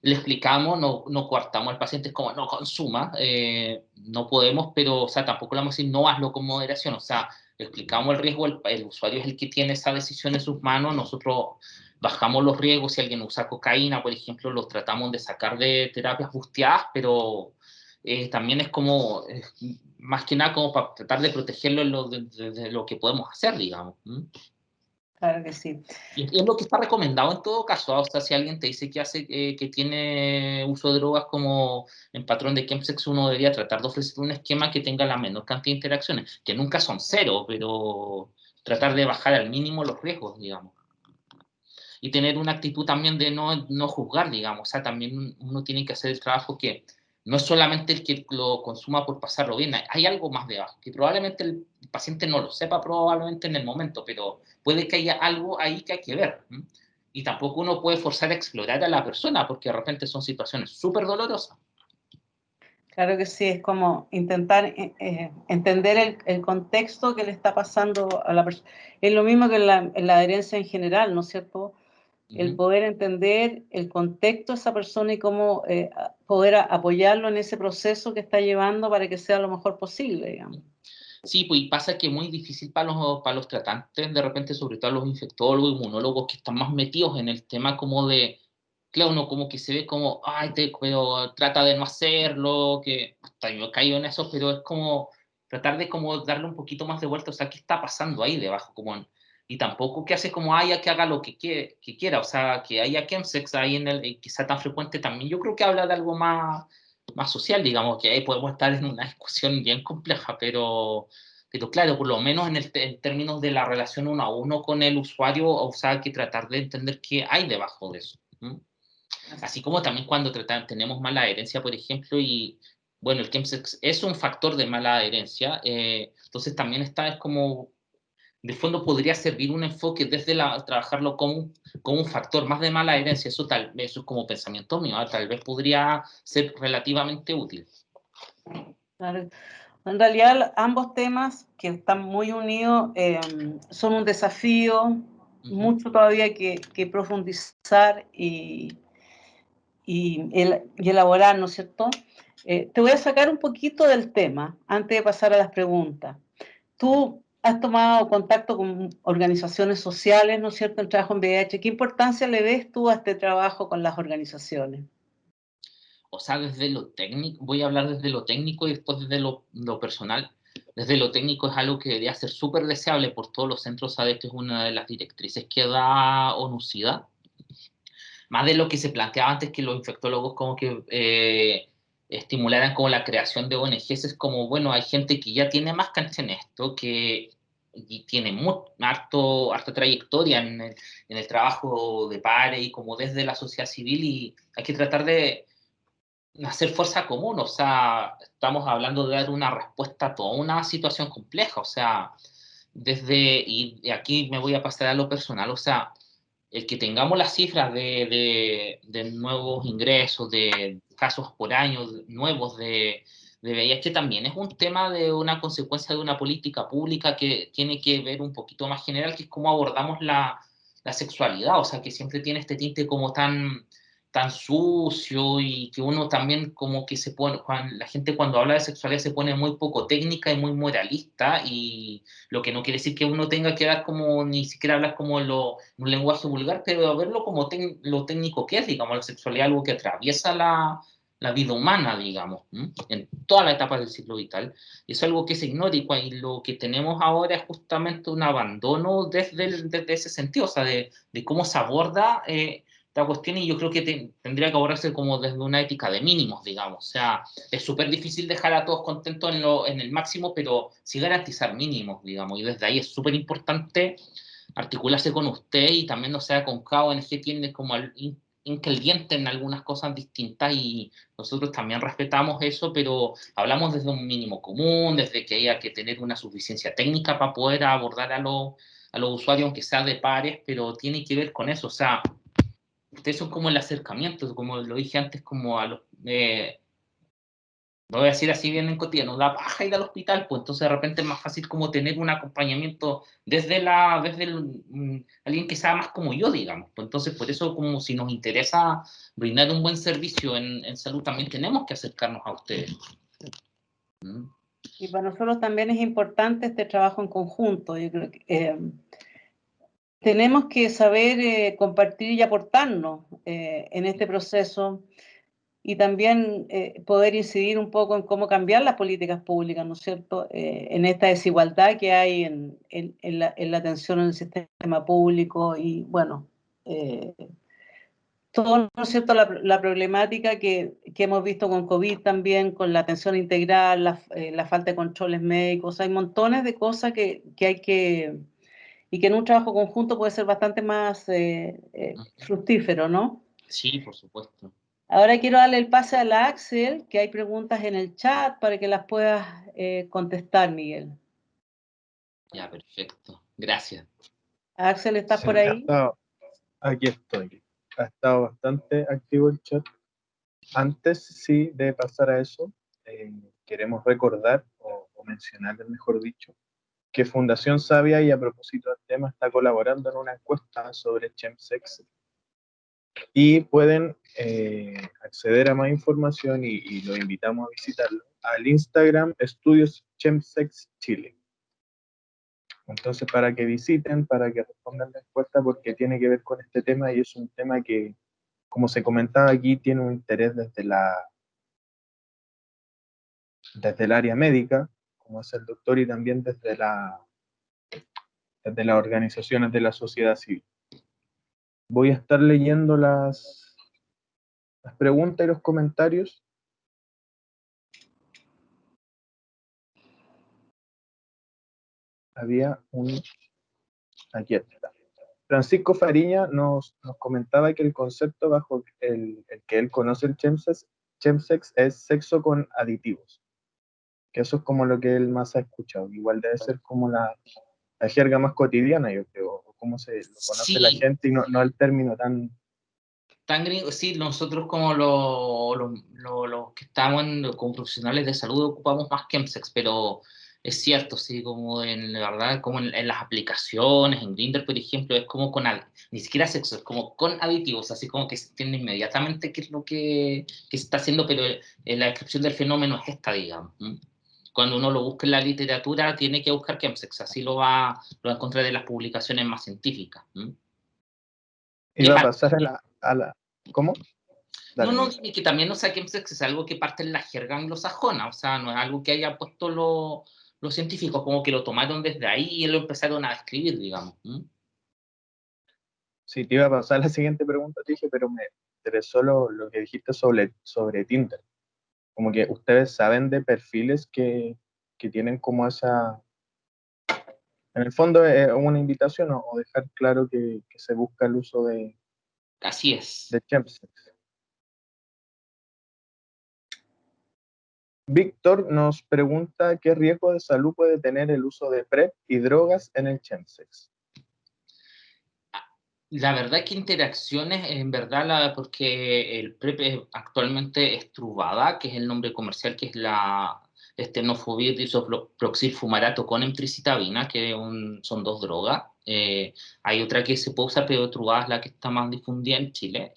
[SPEAKER 3] le explicamos, no coartamos al paciente, es como no consuma, no podemos, pero, o sea, tampoco le vamos a decir no, hazlo con moderación. O sea, le explicamos el riesgo, el usuario es el que tiene esa decisión en sus manos, nosotros bajamos los riesgos. Si alguien usa cocaína, por ejemplo, los tratamos de sacar de terapias busteadas, pero también es como, más que nada, como para tratar de protegerlo de lo que podemos hacer, digamos.
[SPEAKER 2] Claro que sí.
[SPEAKER 3] Y es lo que está recomendado en todo caso. O sea, si alguien te dice que tiene uso de drogas como en patrón de chemsex, uno debería tratar de ofrecer un esquema que tenga la menor cantidad de interacciones, que nunca son 0, pero tratar de bajar al mínimo los riesgos, digamos. Y tener una actitud también de no juzgar, digamos. O sea, también uno tiene que hacer el trabajo, que no es solamente el que lo consuma por pasarlo bien, hay algo más debajo, que probablemente el paciente no lo sepa probablemente en el momento, pero puede que haya algo ahí que hay que ver. Y tampoco uno puede forzar a explorar a la persona, porque de repente son situaciones súper dolorosas.
[SPEAKER 2] Claro que sí, es como intentar entender el contexto que le está pasando a la persona. Es lo mismo que en la adherencia en general, ¿no es cierto? El poder entender el contexto de esa persona y cómo poder apoyarlo en ese proceso que está llevando para que sea lo mejor posible, digamos.
[SPEAKER 3] Sí, pues y pasa que es muy difícil para los tratantes, de repente, sobre todo los infectólogos, inmunólogos, que están más metidos en el tema como de, claro, uno como que se ve como, ay, pero trata de no hacerlo, que hasta yo he caído en eso, pero es como tratar de como darle un poquito más de vuelta, o sea, ¿qué está pasando ahí debajo? Y tampoco que hace como haya que haga lo que quiera, o sea, que haya chemsex ahí que sea tan frecuente también, yo creo que habla de algo más social, digamos, que ahí podemos estar en una discusión bien compleja, pero claro, por lo menos en términos de la relación uno a uno con el usuario, o sea, hay que tratar de entender qué hay debajo de eso. Así como también cuando tenemos mala adherencia, por ejemplo, y bueno, el chemsex es un factor de mala adherencia, entonces también es como, de fondo podría servir un enfoque desde trabajarlo como un factor más de mala adherencia, eso es como pensamiento mío, tal vez podría ser relativamente útil.
[SPEAKER 2] Claro. En realidad, ambos temas que están muy unidos son un desafío, mucho todavía que profundizar y elaborar, ¿no es cierto? Te voy a sacar un poquito del tema antes de pasar a las preguntas. Tú has tomado contacto con organizaciones sociales, ¿no es cierto?, el trabajo en VIH. ¿Qué importancia le ves tú a este trabajo con las organizaciones?
[SPEAKER 3] O sea, desde lo técnico, voy a hablar desde lo técnico y después desde lo personal. Desde lo técnico es algo que debería ser súper deseable por todos los centros. Sabes que es una de las directrices que da ONU-SIDA. Más de lo que se planteaba antes, que los infectólogos como que estimularan como la creación de ONGs, es como, bueno, hay gente que ya tiene más cancha en esto, y tiene harta trayectoria en el trabajo de pares y como desde la sociedad civil, y hay que tratar de hacer fuerza común. O sea, estamos hablando de dar una respuesta a toda una situación compleja, o sea, y aquí me voy a pasar a lo personal, o sea, el que tengamos las cifras de nuevos ingresos, de casos por año nuevos de VIH, también es un tema de una consecuencia de una política pública que tiene que ver un poquito más general, que es cómo abordamos la sexualidad, o sea, que siempre tiene este tinte como tan sucio, y que uno también como que la gente cuando habla de sexualidad se pone muy poco técnica y muy moralista, y lo que no quiere decir que uno tenga que dar como, ni siquiera hablar como un lenguaje vulgar, pero verlo como lo técnico que es, digamos, la sexualidad, algo que atraviesa la vida humana, digamos, en toda la etapa del ciclo vital. Es algo que se ignora, y lo que tenemos ahora es justamente un abandono desde ese sentido, o sea, de cómo se aborda esta cuestión, y yo creo que tendría que abordarse como desde una ética de mínimos, digamos. O sea, es súper difícil dejar a todos contentos en el máximo, pero sí garantizar mínimos, digamos, y desde ahí es súper importante articularse con usted, y también, o sea, con cada ONG tiene como incluyente en algunas cosas distintas, y nosotros también respetamos eso, pero hablamos desde un mínimo común, desde que haya que tener una suficiencia técnica para poder abordar a los usuarios, aunque sea de pares, pero tiene que ver con eso. O sea, ustedes son como el acercamiento, como lo dije antes, como a los... no voy a decir así bien en cotidiano, da paja ir al hospital, pues entonces de repente es más fácil como tener un acompañamiento desde alguien que sea más como yo, digamos. Pues entonces, por eso, como si nos interesa brindar un buen servicio en salud, también tenemos que acercarnos a ustedes.
[SPEAKER 2] Y para nosotros también es importante este trabajo en conjunto. Yo creo que tenemos que saber compartir y aportarnos en este proceso, y también poder incidir un poco en cómo cambiar las políticas públicas, ¿no es cierto?, en esta desigualdad que hay en la atención en el sistema público, y bueno, todo, ¿no es cierto?, la problemática que hemos visto con COVID también, con la atención integral, la falta de controles médicos. Hay montones de cosas que hay que... y que en un trabajo conjunto puede ser bastante más fructífero, ¿no?
[SPEAKER 3] Sí, por supuesto.
[SPEAKER 2] Ahora quiero darle el pase a la Axel, que hay preguntas en el chat para que las puedas contestar, Miguel.
[SPEAKER 3] Ya, perfecto. Gracias.
[SPEAKER 2] Axel, ¿estás
[SPEAKER 1] Sí,
[SPEAKER 2] por ahí?
[SPEAKER 1] aquí estoy. Ha estado bastante activo el chat. Antes, sí, de pasar a eso, queremos recordar, o mencionarles, mejor dicho, que Fundación Sabia, y a propósito del tema, está colaborando en una encuesta sobre chemsex, y pueden acceder a más información, y los invitamos a visitarlo, al Instagram Estudios Chemsex Chile. Entonces, para que visiten, para que respondan la encuesta, porque tiene que ver con este tema, y es un tema que, como se comentaba aquí, tiene un interés desde el área médica, como es el doctor, y también desde las organizaciones de la sociedad civil. Voy a estar leyendo las preguntas y los comentarios. Había un... Aquí está. Francisco Fariña nos comentaba que el concepto bajo el que él conoce el chemsex es sexo con aditivos, que eso es como lo que él más ha escuchado. Igual debe ser como la jerga más cotidiana, yo creo, o cómo se lo conoce la gente, y no el término tan
[SPEAKER 3] gringo. Sí, nosotros como los que estamos como profesionales de salud ocupamos más chemsex, pero es cierto, sí, como la verdad, como en las aplicaciones, en Grindr, por ejemplo, es como ni siquiera sexo, es como con aditivos, así como que se entiende inmediatamente qué es lo que se está haciendo, pero la descripción del fenómeno es esta, digamos. Cuando uno lo busca en la literatura, tiene que buscar chemsex, así lo va a encontrar en las publicaciones más científicas.
[SPEAKER 1] iba a pasar a la ¿cómo? Dale,
[SPEAKER 3] No,
[SPEAKER 1] dale.
[SPEAKER 3] y que también, o sea, chemsex es algo que parte en la jerga anglosajona, o sea, no es algo que hayan puesto los científicos, como que lo tomaron desde ahí y lo empezaron a escribir, digamos.
[SPEAKER 1] Sí, te iba a pasar la siguiente pregunta, te dije, pero me interesó lo que dijiste sobre Tinder. Como que ustedes saben de perfiles que tienen como esa... En el fondo es una invitación, o dejar claro que se busca el uso
[SPEAKER 3] Así es.
[SPEAKER 1] de chemsex. Víctor nos pregunta qué riesgo de salud puede tener el uso de PrEP y drogas en el chemsex.
[SPEAKER 3] La verdad que interacciones, en verdad, porque el PrEP actualmente es Truvada, que es el nombre comercial, que es la tenofovir disoproxil fumarato con emtricitabina, que son dos drogas. Hay otra que se puede usar, pero Truvada es la que está más difundida en Chile.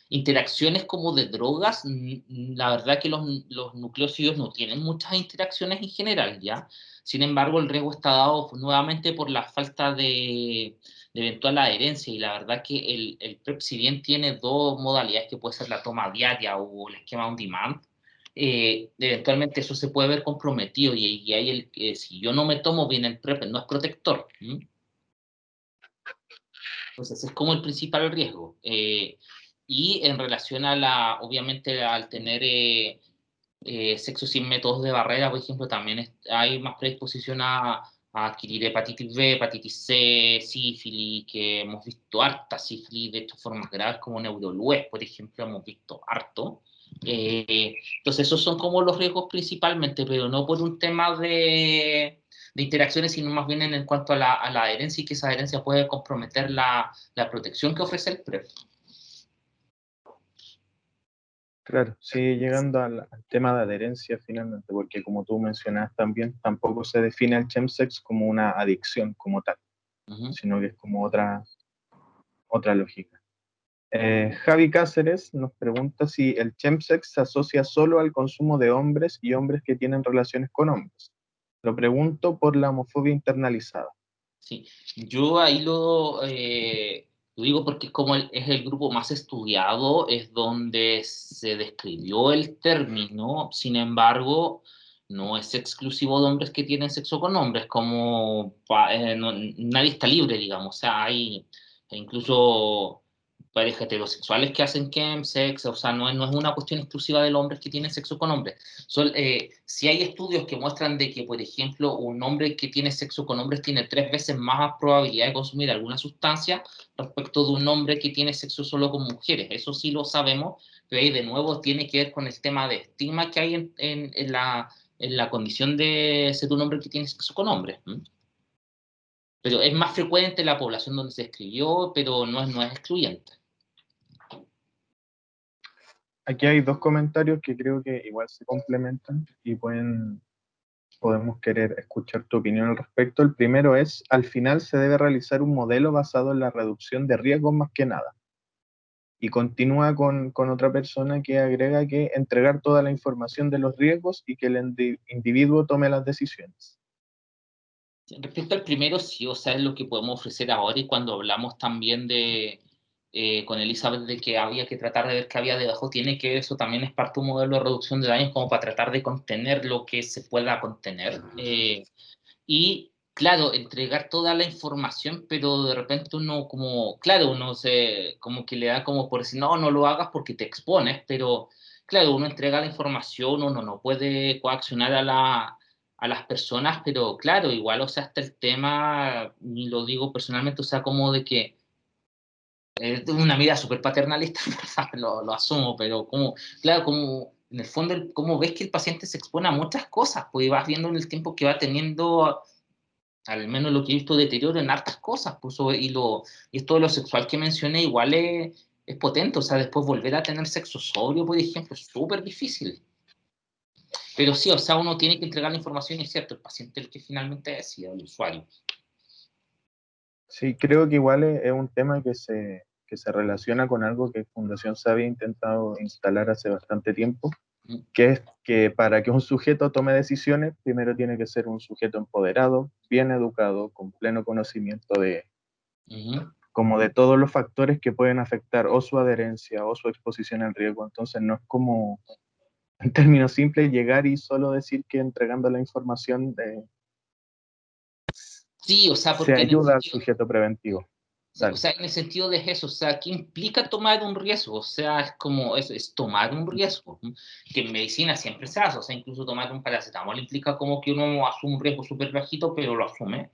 [SPEAKER 3] Interacciones como de drogas, la verdad que los nucleócidos no tienen muchas interacciones en general, ¿ya? Sin embargo, el riesgo está dado nuevamente por la falta de eventual adherencia, y la verdad que el PrEP, si bien tiene dos modalidades, que puede ser la toma diaria o el esquema on demand, eventualmente eso se puede ver comprometido, y ahí si yo no me tomo bien el PrEP, no es protector. Entonces es como el principal riesgo. Y en relación obviamente, al tener sexo sin métodos de barrera, por ejemplo, también hay más predisposición a adquirir hepatitis B, hepatitis C, sífilis, que hemos visto harta sífilis de estas formas graves como neurolues, por ejemplo, hemos visto harto. Entonces esos son como los riesgos principalmente, pero no por un tema de interacciones, sino más bien en cuanto a la adherencia, y que esa adherencia puede comprometer la protección que ofrece el PrEP.
[SPEAKER 1] Claro, sí, llegando al tema de adherencia finalmente, porque como tú mencionas también, tampoco se define el chemsex como una adicción como tal, sino que es como otra lógica. Javi Cáceres nos pregunta si el chemsex se asocia solo al consumo de hombres y hombres que tienen relaciones con hombres. Lo pregunto por la homofobia internalizada.
[SPEAKER 3] Sí, yo ahí lo digo porque como es el grupo más estudiado, es donde se describió el término. Sin embargo, no es exclusivo de hombres que tienen sexo con hombres, como nadie está libre, digamos. O sea, hay incluso parejas heterosexuales que hacen chemsex, o sea, no es una cuestión exclusiva de los hombres que tienen sexo con hombres. Sí hay estudios que muestran de que, por ejemplo, un hombre que tiene sexo con hombres tiene 3 veces más probabilidad de consumir alguna sustancia respecto de un hombre que tiene sexo solo con mujeres. Eso sí lo sabemos, pero ahí de nuevo tiene que ver con el tema de estigma que hay en la condición de ser un hombre que tiene sexo con hombres. Pero es más frecuente en la población donde se escribió, pero no es excluyente.
[SPEAKER 1] Aquí hay dos comentarios que creo que igual se complementan y podemos querer escuchar tu opinión al respecto. El primero es, al final se debe realizar un modelo basado en la reducción de riesgos más que nada. Y continúa con otra persona que agrega que entregar toda la información de los riesgos y que el individuo tome las decisiones.
[SPEAKER 3] Respecto al primero, sí, o sea, es lo que podemos ofrecer ahora, y cuando hablamos también con Elizabeth de que había que tratar de ver qué había debajo, tiene que eso también es parte de un modelo de reducción de daños como para tratar de contener lo que se pueda contener. Y claro, entregar toda la información, pero de repente uno como, claro, uno como que le da como por decir, no, no lo hagas porque te expones, pero claro, uno entrega la información, uno no puede coaccionar a las personas, pero claro, igual, o sea, hasta el tema, y lo digo personalmente, o sea, como de que es una mirada súper paternalista, lo asumo, pero como, claro, como en el fondo, como ves que el paciente se expone a muchas cosas, pues vas viendo en el tiempo que va teniendo, al menos lo que he visto, deterioro en hartas cosas, pues, y esto de lo sexual que mencioné igual es potente, o sea, después volver a tener sexo sobrio, por ejemplo, es súper difícil. Pero sí, o sea, uno tiene que entregar la información y es cierto, el paciente es el que finalmente decide, el usuario.
[SPEAKER 1] Sí, creo que igual es un tema que se relaciona con algo que Fundación Savia ha intentado instalar hace bastante tiempo, que es que para que un sujeto tome decisiones, primero tiene que ser un sujeto empoderado, bien educado, con pleno conocimiento como de todos los factores que pueden afectar o su adherencia o su exposición al riesgo. Entonces no es como, en términos simples, llegar y solo decir que entregando la información
[SPEAKER 3] Sí, o sea,
[SPEAKER 1] se
[SPEAKER 3] porque
[SPEAKER 1] ayuda al sujeto preventivo.
[SPEAKER 3] sí, o
[SPEAKER 1] Dale.
[SPEAKER 3] sea, en el sentido de eso, o sea, ¿qué implica tomar un riesgo? O sea, es como, es tomar un riesgo, que en medicina siempre se hace, o sea, incluso tomar un paracetamol implica como que uno asume un riesgo súper bajito, pero lo asume,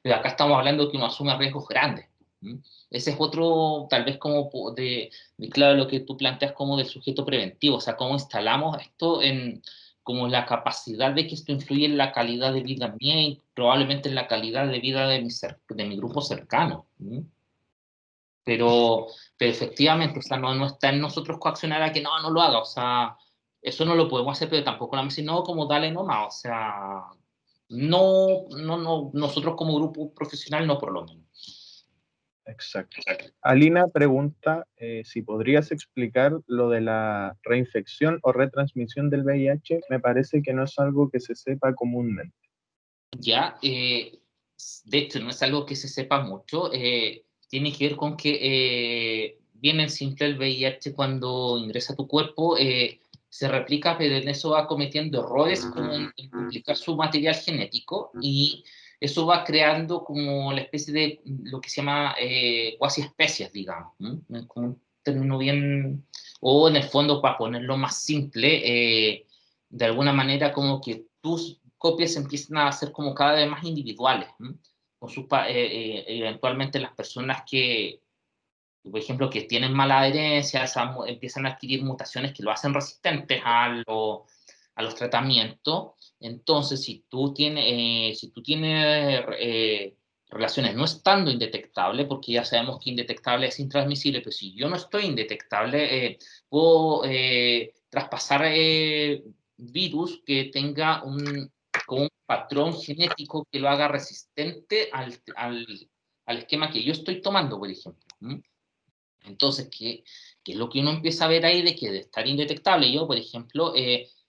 [SPEAKER 3] pero acá estamos hablando de que uno asume riesgos grandes. ¿M? Ese es otro, tal vez como claro, lo que tú planteas como del sujeto preventivo, o sea, cómo instalamos esto en como la capacidad de que esto influye en la calidad de vida mía y probablemente en la calidad de vida de mi grupo cercano. Pero, pero efectivamente, o sea, no está en nosotros coaccionar a que no lo haga, o sea, eso no lo podemos hacer, pero tampoco la decir, no, como dale nomás, o sea, no, nosotros como grupo profesional no, por lo menos.
[SPEAKER 1] Exacto. Alina pregunta si podrías explicar lo de la reinfección o retransmisión del VIH. Me parece que no es algo que se sepa comúnmente.
[SPEAKER 3] Ya, de hecho, no es algo que se sepa mucho, tiene que ver con que bien en simple el VIH cuando ingresa a tu cuerpo se replica, pero en eso va cometiendo errores como en duplicar su material genético, y eso va creando como la especie de lo que se llama cuasi especies, digamos, ¿m? Como un término bien, o en el fondo, para ponerlo más simple, de alguna manera como que tus copias empiezan a ser como cada vez más individuales, ¿m? Eventualmente las personas que, por ejemplo, que tienen mala adherencia, empiezan a adquirir mutaciones que lo hacen resistentes a los tratamientos. Entonces, si tú tienes relaciones no estando indetectable, porque ya sabemos que indetectable es intransmisible, pero si yo no estoy indetectable, puedo traspasar virus que tenga como un patrón genético que lo haga resistente al esquema que yo estoy tomando, por ejemplo. Entonces, ¿qué es lo que uno empieza a ver ahí de que de estar indetectable? Yo, por ejemplo,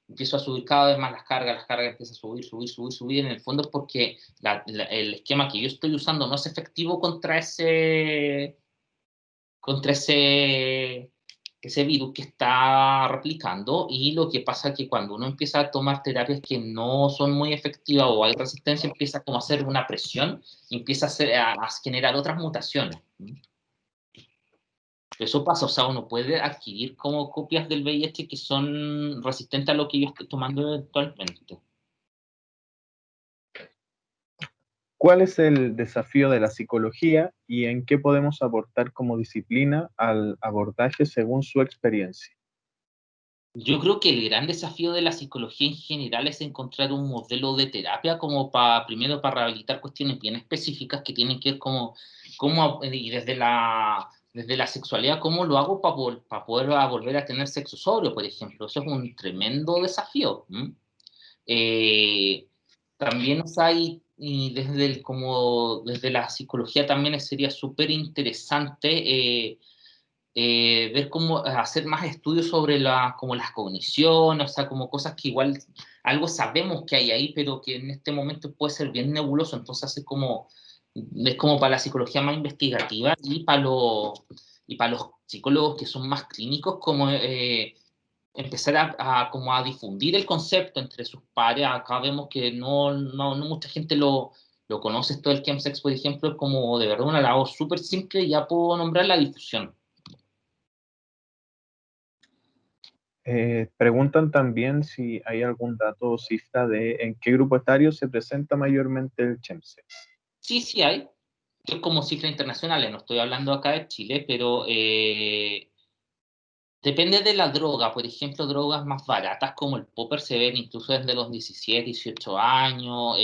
[SPEAKER 3] empiezo a subir cada vez más las cargas empiezan a subir, en el fondo es porque el esquema que yo estoy usando no es efectivo contra ese virus que está replicando, y lo que pasa es que cuando uno empieza a tomar terapias que no son muy efectivas o hay resistencia, empieza como a hacer una presión y empieza a generar otras mutaciones. Eso pasa, o sea, uno puede adquirir como copias del VIH que son resistentes a lo que yo estoy tomando actualmente.
[SPEAKER 1] ¿Cuál es el desafío de la psicología y en qué podemos aportar como disciplina al abordaje según su experiencia?
[SPEAKER 3] Yo creo que el gran desafío de la psicología en general es encontrar un modelo de terapia como primero para rehabilitar cuestiones bien específicas que tienen que ver y desde desde la sexualidad, ¿cómo lo hago para poder volver a tener sexo sobrio, por ejemplo? Eso es un tremendo desafío. También hay, y desde la psicología también sería súper interesante ver cómo hacer más estudios sobre como las cogniciones, o sea, como cosas que igual algo sabemos que hay ahí, pero que en este momento puede ser bien nebuloso, entonces es como para la psicología más investigativa y para los psicólogos que son más clínicos, como empezar como a difundir el concepto entre sus pares. Acá vemos que no mucha gente lo conoce, esto del chemsex, por ejemplo, es como de verdad una labor súper simple y ya puedo nombrar la difusión.
[SPEAKER 1] Preguntan también si hay algún dato o cifra de en qué grupo etario se presenta mayormente el chemsex.
[SPEAKER 3] Sí, sí hay. Esto es como cifras internacionales, no estoy hablando acá de Chile, pero depende de la droga. Por ejemplo, drogas más baratas como el popper se ven incluso desde los 17, 18 años,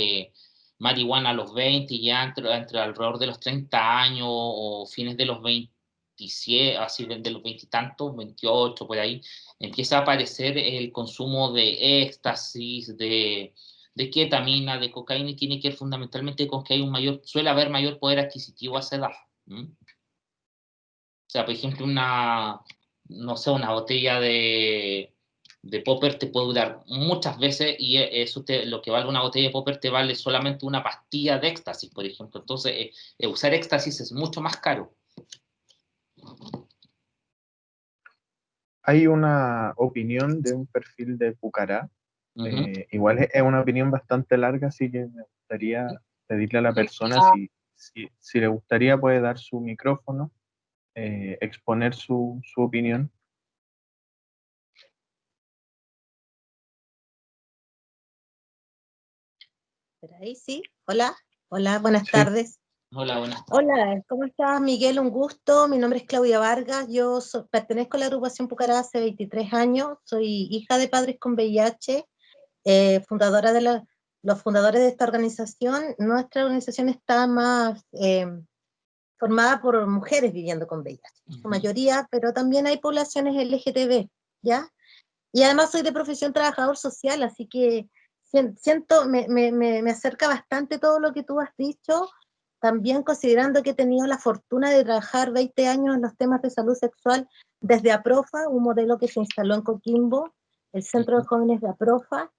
[SPEAKER 3] marihuana a los 20, y ya entre alrededor de los 30 años o fines de los 27, así de los 20 y tantos, 28, por ahí, empieza a aparecer el consumo de éxtasis, de ketamina, de cocaína, y tiene que ver fundamentalmente con que suele haber mayor poder adquisitivo a esa edad. O sea, por ejemplo, no sé, una botella de popper te puede durar muchas veces y lo que vale una botella de popper te vale solamente una pastilla de éxtasis, por ejemplo. Entonces, usar éxtasis es mucho más caro.
[SPEAKER 1] Hay una opinión de un perfil de Pucará. Igual es una opinión bastante larga, así que me gustaría pedirle a la persona si le gustaría puede dar su micrófono, exponer su opinión.
[SPEAKER 4] Por ahí sí. Hola, hola, buenas
[SPEAKER 1] Sí.
[SPEAKER 4] tardes.
[SPEAKER 3] Hola, buenas tardes.
[SPEAKER 4] Hola, ¿cómo estás, Miguel? Un gusto. Mi nombre es Claudia Vargas. Yo pertenezco a la agrupación Pucará hace 23 años. Soy hija de padres con VIH, fundadora de los fundadores de esta organización. Nuestra organización está más formada por mujeres viviendo con VIH, en su mayoría, pero también hay poblaciones LGTB, ¿ya? Y además soy de profesión trabajador social, así que me acerca bastante todo lo que tú has dicho, también considerando que he tenido la fortuna de trabajar 20 años en los temas de salud sexual desde APROFA, un modelo que se instaló en Coquimbo, el Centro de Jóvenes de APROFA,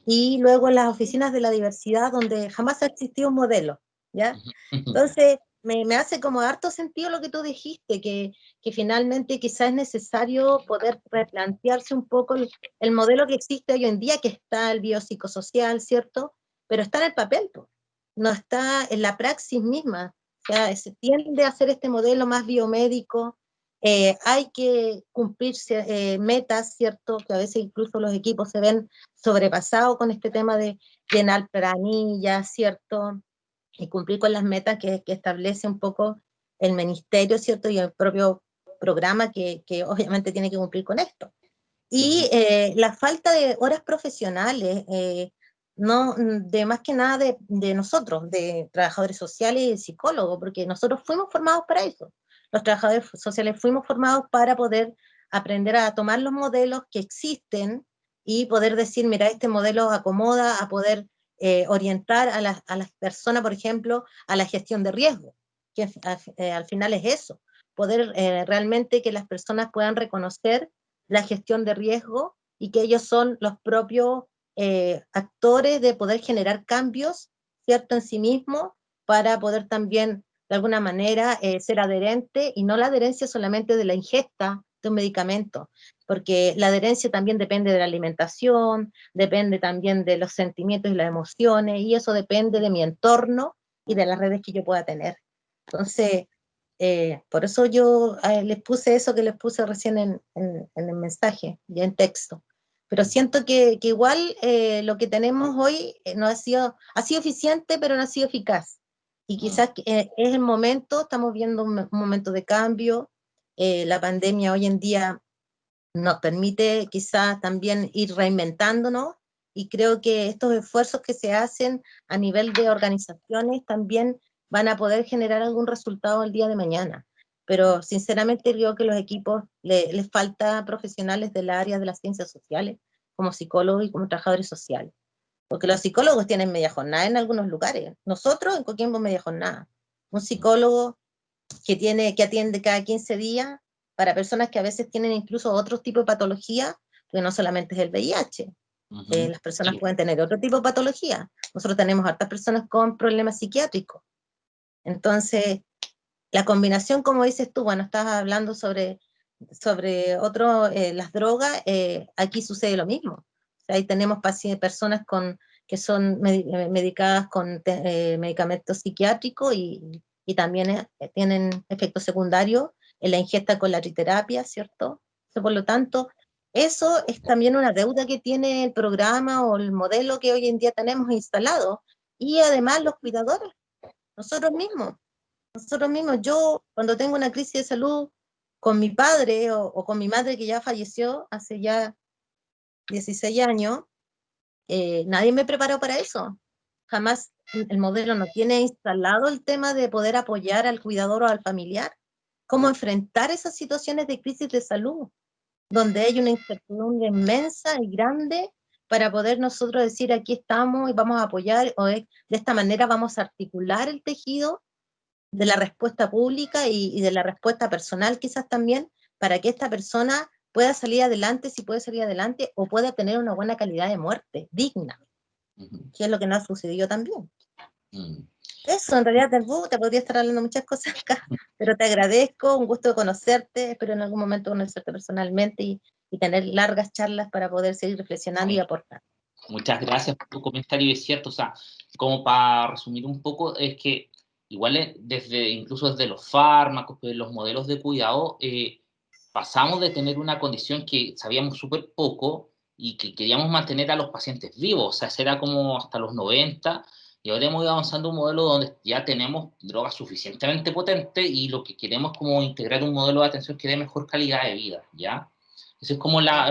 [SPEAKER 4] y luego en las oficinas de la diversidad, donde jamás ha existido un modelo, ¿ya? Entonces, me hace como harto sentido lo que tú dijiste, que finalmente quizás es necesario poder replantearse un poco el modelo que existe hoy en día, que está el biopsicosocial, ¿cierto? Pero está en el papel, pues. No está en la praxis misma. O sea, se tiende a hacer este modelo más biomédico, hay que cumplir metas, ¿cierto? Que a veces incluso los equipos se ven sobrepasados con este tema de llenar planillas, ¿cierto? Y cumplir con las metas que establece un poco el ministerio, ¿cierto? Y el propio programa que obviamente tiene que cumplir con esto. Y la falta de horas profesionales, no, de más que nada de nosotros, de trabajadores sociales y psicólogos, porque nosotros fuimos formados para eso. Los trabajadores sociales fuimos formados para poder aprender a tomar los modelos que existen y poder decir, mira, este modelo acomoda a poder orientar a las personas, por ejemplo, a la gestión de riesgo, que al final es eso, poder realmente que las personas puedan reconocer la gestión de riesgo y que ellos son los propios actores de poder generar cambios, ¿cierto?, en sí mismos, para poder también, de alguna manera, ser adherente, y no la adherencia solamente de la ingesta de un medicamento, porque la adherencia también depende de la alimentación, depende también de los sentimientos y las emociones, y eso depende de mi entorno y de las redes que yo pueda tener. Entonces, por eso yo les puse eso que les puse recién en el mensaje, ya en texto. Pero siento que igual lo que tenemos hoy no ha sido eficiente, pero no ha sido eficaz. Y quizás es el momento, estamos viendo un momento de cambio. La pandemia hoy en día nos permite quizás también ir reinventándonos, y creo que estos esfuerzos que se hacen a nivel de organizaciones también van a poder generar algún resultado el día de mañana. pero sinceramente creo que los equipos les falta profesionales del área de las ciencias sociales, como psicólogos y como trabajadores sociales. Porque los psicólogos tienen media jornada en algunos lugares. Nosotros en Coquimbo media jornada. Un psicólogo que atiende cada 15 días para personas que a veces tienen incluso otro tipo de patología, que no solamente es el VIH. Las personas pueden tener otro tipo de patología. Nosotros tenemos hartas personas con problemas psiquiátricos. Entonces, la combinación, como dices tú, bueno, estás hablando sobre las drogas, aquí sucede lo mismo. O sea, ahí tenemos personas que son medicadas con medicamentos psiquiátricos y también tienen efectos secundarios en la ingesta con la triterapia, ¿cierto? Entonces, por lo tanto, eso es también una deuda que tiene el programa o el modelo que hoy en día tenemos instalado. Y además los cuidadores, nosotros mismos. Yo cuando tengo una crisis de salud con mi padre o con mi madre que ya falleció hace ya 16 años, nadie me preparó para eso. Jamás el modelo no tiene instalado el tema de poder apoyar al cuidador o al familiar. Cómo enfrentar esas situaciones de crisis de salud, donde hay una incertidumbre inmensa y grande para poder nosotros decir aquí estamos y vamos a apoyar, de esta manera vamos a articular el tejido de la respuesta pública y de la respuesta personal quizás también, para que esta persona pueda salir adelante, si puede salir adelante, o pueda tener una buena calidad de muerte, digna, que es lo que nos ha sucedido también. Eso, en realidad, te podría estar hablando muchas cosas acá, pero te agradezco, un gusto de conocerte, espero en algún momento conocerte personalmente y tener largas charlas para poder seguir reflexionando y aportar.
[SPEAKER 3] Muchas gracias por tu comentario, es cierto, o sea, como para resumir un poco, es que igual incluso desde los fármacos, de los modelos de cuidado, pasamos de tener una condición que sabíamos súper poco y que queríamos mantener a los pacientes vivos, o sea, eso era como hasta los 90, y ahora hemos ido avanzando un modelo donde ya tenemos drogas suficientemente potentes y lo que queremos es como integrar un modelo de atención que dé mejor calidad de vida, ¿ya? Esa es como la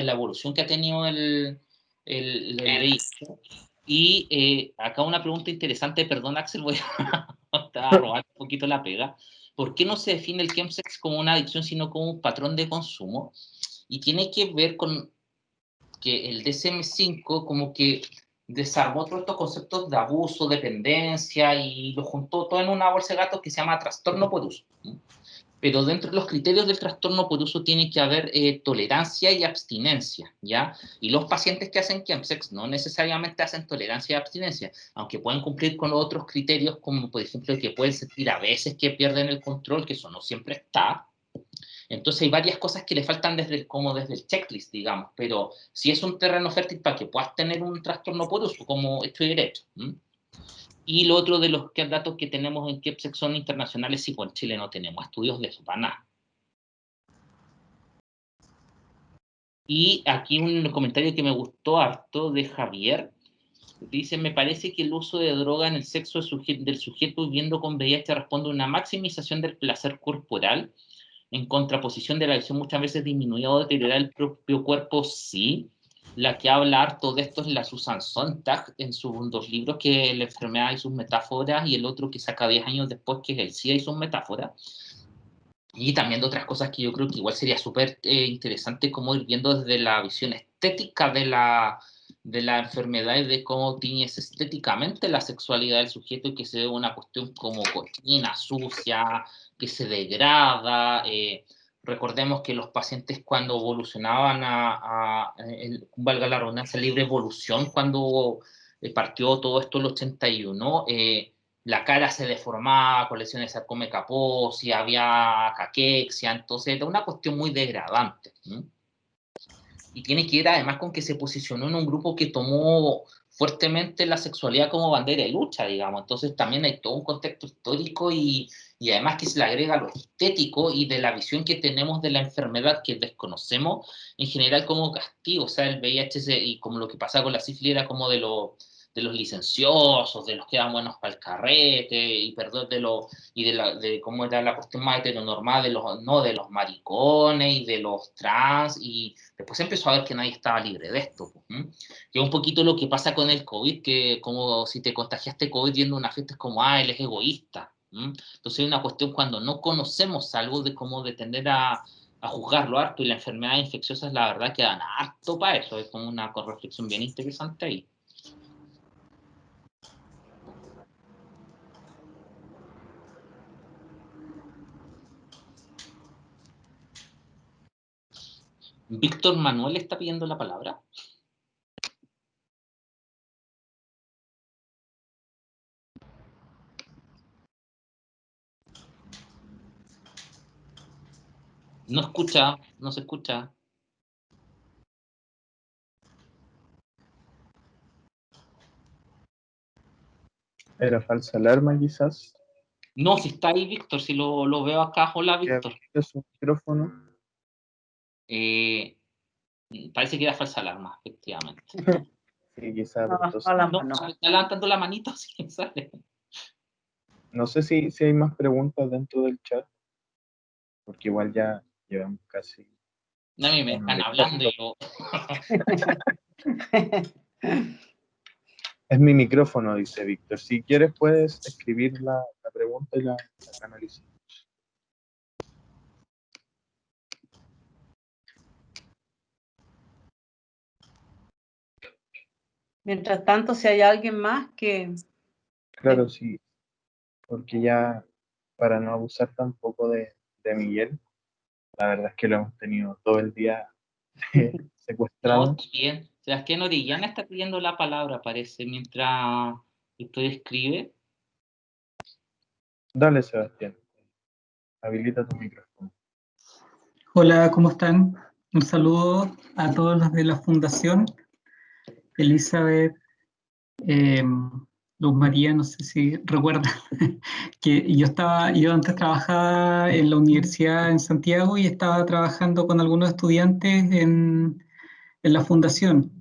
[SPEAKER 3] evolución que ha tenido el VIH. Y acá una pregunta interesante, perdón Axel, voy a robar un poquito la pega. ¿Por qué no se define el chemsex como una adicción, sino como un patrón de consumo? Y tiene que ver con que el DSM-5 como que desarmó todos estos conceptos de abuso, dependencia, y lo juntó todo en una bolsa de gatos que se llama trastorno por uso. Pero dentro de los criterios del trastorno por uso tiene que haber tolerancia y abstinencia, ¿ya? Y los pacientes que hacen chemsex no necesariamente hacen tolerancia y abstinencia, aunque pueden cumplir con otros criterios, como por ejemplo que pueden sentir a veces que pierden el control, que eso no siempre está. Entonces hay varias cosas que le faltan desde el checklist, digamos, pero sí es un terreno fértil para que puedas tener un trastorno por uso como hecho y derecho. Y lo otro de los datos que tenemos en chemsex son internacionales, y pues en Chile no tenemos estudios de eso para nada. Y aquí un comentario que me gustó harto de Javier. Dice, me parece que el uso de droga en el sexo del sujeto viviendo con VIH responde a una maximización del placer corporal, en contraposición de la visión muchas veces disminuida o deteriorada del propio cuerpo, sí. La que habla harto de esto es la Susan Sontag en sus dos libros, que es La enfermedad y sus metáforas, y el otro que saca 10 años después, que es El SIDA y sus metáforas. Y también de otras cosas que yo creo que igual sería súper interesante como ir viendo desde la visión estética de la enfermedad y de cómo tiñes estéticamente la sexualidad del sujeto y que se ve una cuestión como cochina, sucia, que se degrada. Recordemos que los pacientes cuando evolucionaban valga la redundancia, libre evolución, cuando partió todo esto en el 81, la cara se deformaba con lesiones de sarcoma de Kaposi, había caquexia, entonces era una cuestión muy degradante. Y tiene que ver además con que se posicionó en un grupo que tomó fuertemente la sexualidad como bandera de lucha, digamos. Entonces también hay todo un contexto histórico y además que se le agrega lo estético y de la visión que tenemos de la enfermedad que desconocemos en general como castigo. O sea, el VIH y como lo que pasa con la sífilis era como de los licenciosos, de los que eran buenos para el carrete, y perdón, de cómo era la cuestión más heteronormada, de los maricones y de los trans, y después empezó a ver que nadie estaba libre de esto. Que es un poquito lo que pasa con el COVID, que como si te contagiaste COVID yendo a una fiesta es como, él es egoísta. Entonces hay una cuestión cuando no conocemos algo de cómo de tender a juzgarlo harto, y las enfermedades infecciosas la verdad que dan harto para eso, es como una reflexión bien interesante ahí. Víctor Manuel está pidiendo la palabra. No escucha, no se escucha.
[SPEAKER 1] ¿Era falsa alarma quizás?
[SPEAKER 3] No, si está ahí Víctor, si lo veo acá. Hola Víctor.
[SPEAKER 1] ¿Es su micrófono?
[SPEAKER 3] Parece que era falsa alarma, efectivamente.
[SPEAKER 1] Sí, quizás.
[SPEAKER 2] No,
[SPEAKER 3] Está levantando la manito, sí, sale.
[SPEAKER 1] No sé si hay más preguntas dentro del chat, porque igual ya llevamos casi...
[SPEAKER 3] A mí me están hablando y yo...
[SPEAKER 1] Es mi micrófono, dice Víctor. Si quieres puedes escribir la pregunta y la analizamos.
[SPEAKER 2] Mientras tanto, si hay alguien más que...
[SPEAKER 1] Claro, sí, porque ya para no abusar tampoco de Miguel, la verdad es que lo hemos tenido todo el día secuestrado.
[SPEAKER 3] No, bien. Sebastián Orellana está pidiendo la palabra, parece, mientras usted escribe.
[SPEAKER 1] Dale, Sebastián, habilita tu micrófono.
[SPEAKER 5] Hola, ¿cómo están? Un saludo a todos los de la Fundación. Elizabeth, Luz María, no sé si recuerdan, que yo antes trabajaba en la universidad en Santiago y estaba trabajando con algunos estudiantes en la Fundación.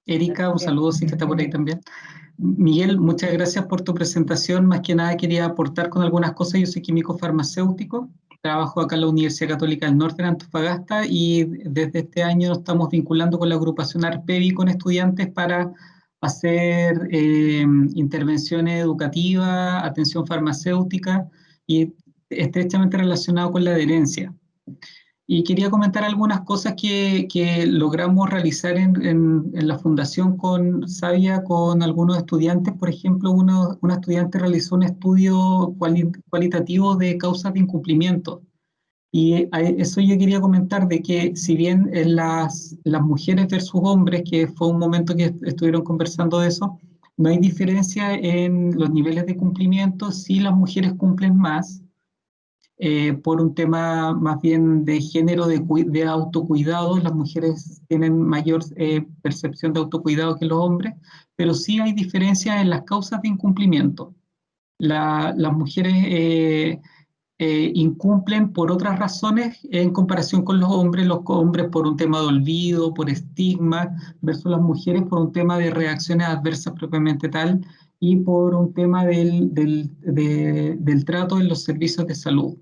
[SPEAKER 5] Erika, un saludo, sí que está por ahí también. Miguel, muchas gracias por tu presentación. Más que nada quería aportar con algunas cosas. Yo soy químico farmacéutico, trabajo acá en la Universidad Católica del Norte en Antofagasta y desde este año nos estamos vinculando con la agrupación ARPEVI con estudiantes para hacer intervenciones educativas, atención farmacéutica y estrechamente relacionado con la adherencia. Y quería comentar algunas cosas que logramos realizar en la fundación con Savia, con algunos estudiantes. Por ejemplo, una estudiante realizó un estudio cualitativo de causas de incumplimiento. Y eso yo quería comentar de que si bien en las mujeres versus hombres, que fue un momento que estuvieron conversando de eso, no hay diferencia en los niveles de cumplimiento, sí las mujeres cumplen más, por un tema más bien de género, de autocuidado. Las mujeres tienen mayor percepción de autocuidado que los hombres, pero sí hay diferencias en las causas de incumplimiento. Las mujeres incumplen por otras razones en comparación con los hombres por un tema de olvido, por estigma, versus las mujeres por un tema de reacciones adversas propiamente tal, y por un tema del trato en los servicios de salud.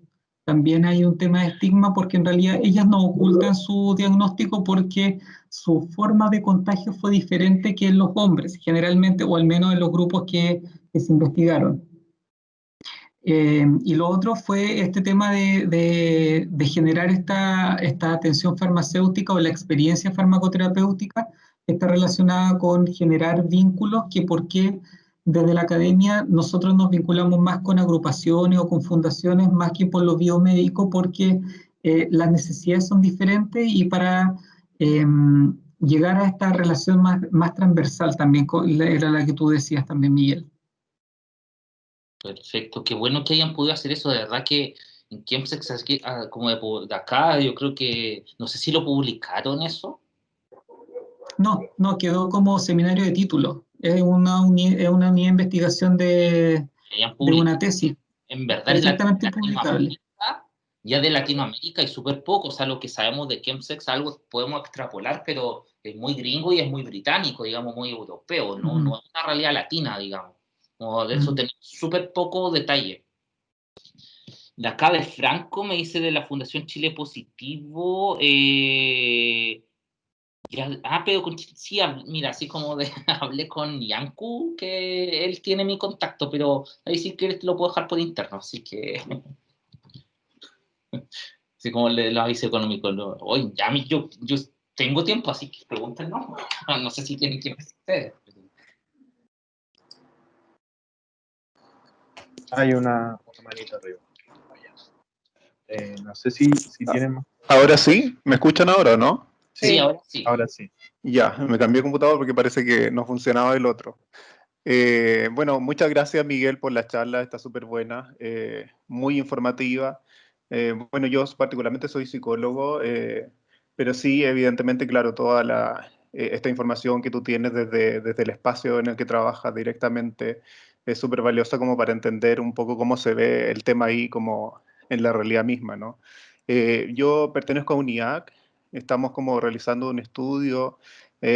[SPEAKER 5] También hay un tema de estigma porque en realidad ellas no ocultan su diagnóstico porque su forma de contagio fue diferente que en los hombres, generalmente, o al menos en los grupos que se investigaron. Y lo otro fue este tema de generar esta atención farmacéutica o la experiencia farmacoterapéutica que está relacionada con generar vínculos, que por qué desde la academia nosotros nos vinculamos más con agrupaciones o con fundaciones más que por lo biomédico, porque las necesidades son diferentes y para llegar a esta relación más transversal también, era la que tú decías también, Miguel.
[SPEAKER 3] Perfecto, qué bueno que hayan podido hacer eso, de verdad que en Chemsex, como de acá, yo creo que, no sé si lo publicaron eso.
[SPEAKER 5] No, quedó como seminario de título. Es una unidad de investigación de una tesis.
[SPEAKER 3] En verdad,
[SPEAKER 5] Perfectamente publicable.
[SPEAKER 3] Ya de Latinoamérica hay súper poco, o sea, lo que sabemos de Chemsex, algo podemos extrapolar, pero es muy gringo y es muy británico, digamos, muy europeo, no, no es una realidad latina, digamos. No, de eso tenemos súper poco detalle. De acá de Franco me dice de la Fundación Chile Positivo, Pero sí, mira, así como hablé con Yanku, que él tiene mi contacto, pero ahí sí que lo puedo dejar por interno, así que así como lo aviso económico. Oye, ya yo tengo tiempo, así que pregunten, no, no sé si tienen tiempo ustedes.
[SPEAKER 1] Hay una manita arriba. No sé si tienen más.
[SPEAKER 6] ¿Ahora sí? ¿Me escuchan ahora o no?
[SPEAKER 3] Sí, ahora sí.
[SPEAKER 1] Ahora sí.
[SPEAKER 6] Ya, me cambié de computador porque parece que no funcionaba el otro. Bueno, muchas gracias Miguel por la charla, está súper buena, muy informativa. Bueno, yo particularmente soy psicólogo, pero sí, evidentemente, claro, toda esta información que tú tienes desde el espacio en el que trabajas directamente es súper valiosa como para entender un poco cómo se ve el tema ahí como en la realidad misma, ¿no? Yo pertenezco a UNIAC, estamos como realizando un estudio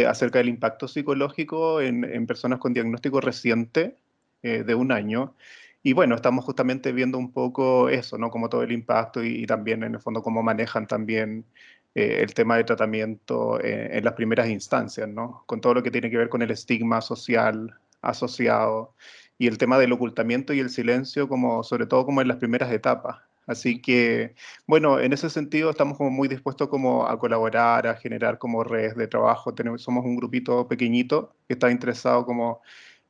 [SPEAKER 6] acerca del impacto psicológico en personas con diagnóstico reciente de 1 año. Y bueno, estamos justamente viendo un poco eso, ¿no? Como todo el impacto y también en el fondo cómo manejan también el tema de tratamiento en las primeras instancias, ¿no? Con todo lo que tiene que ver con el estigma social asociado y el tema del ocultamiento y el silencio, como, sobre todo como en las primeras etapas. Así que bueno, en ese sentido estamos como muy dispuestos como a colaborar, a generar como redes de trabajo. Somos un grupito pequeñito que está interesado como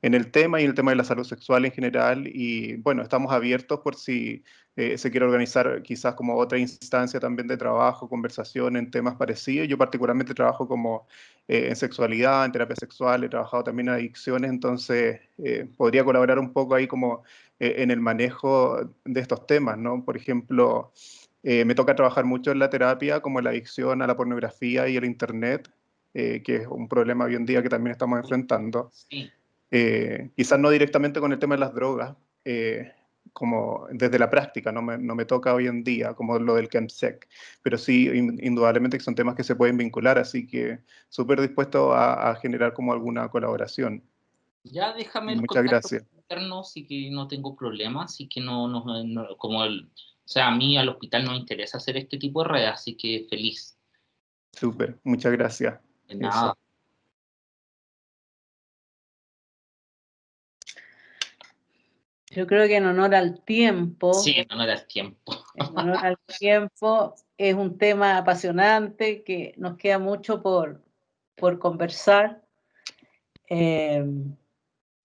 [SPEAKER 6] en el tema y el tema de la salud sexual en general y bueno, estamos abiertos por si se quiere organizar quizás como otra instancia también de trabajo, conversación en temas parecidos. Yo particularmente trabajo como en sexualidad, en terapia sexual, he trabajado también en adicciones, entonces podría colaborar un poco ahí como en el manejo de estos temas, ¿no? Por ejemplo, me toca trabajar mucho en la terapia, como la adicción a la pornografía y el internet, que es un problema hoy en día que también estamos enfrentando.
[SPEAKER 3] Sí.
[SPEAKER 6] Quizás no directamente con el tema de las drogas, como desde la práctica, no me toca hoy en día, como lo del ChemSec, pero sí, indudablemente que son temas que se pueden vincular, así que súper dispuesto a generar como alguna colaboración.
[SPEAKER 3] Ya déjame el
[SPEAKER 6] Muchas
[SPEAKER 3] contacto
[SPEAKER 6] gracias.
[SPEAKER 3] interno, así que no tengo problema, así que como o sea, a mí al hospital no me interesa hacer este tipo de redes, así que feliz.
[SPEAKER 6] Súper, muchas gracias.
[SPEAKER 3] De
[SPEAKER 6] Eso.
[SPEAKER 3] nada.
[SPEAKER 2] Yo creo que en honor al tiempo,
[SPEAKER 3] Sí, no da el tiempo.
[SPEAKER 2] en honor al tiempo, es un tema apasionante que nos queda mucho por conversar.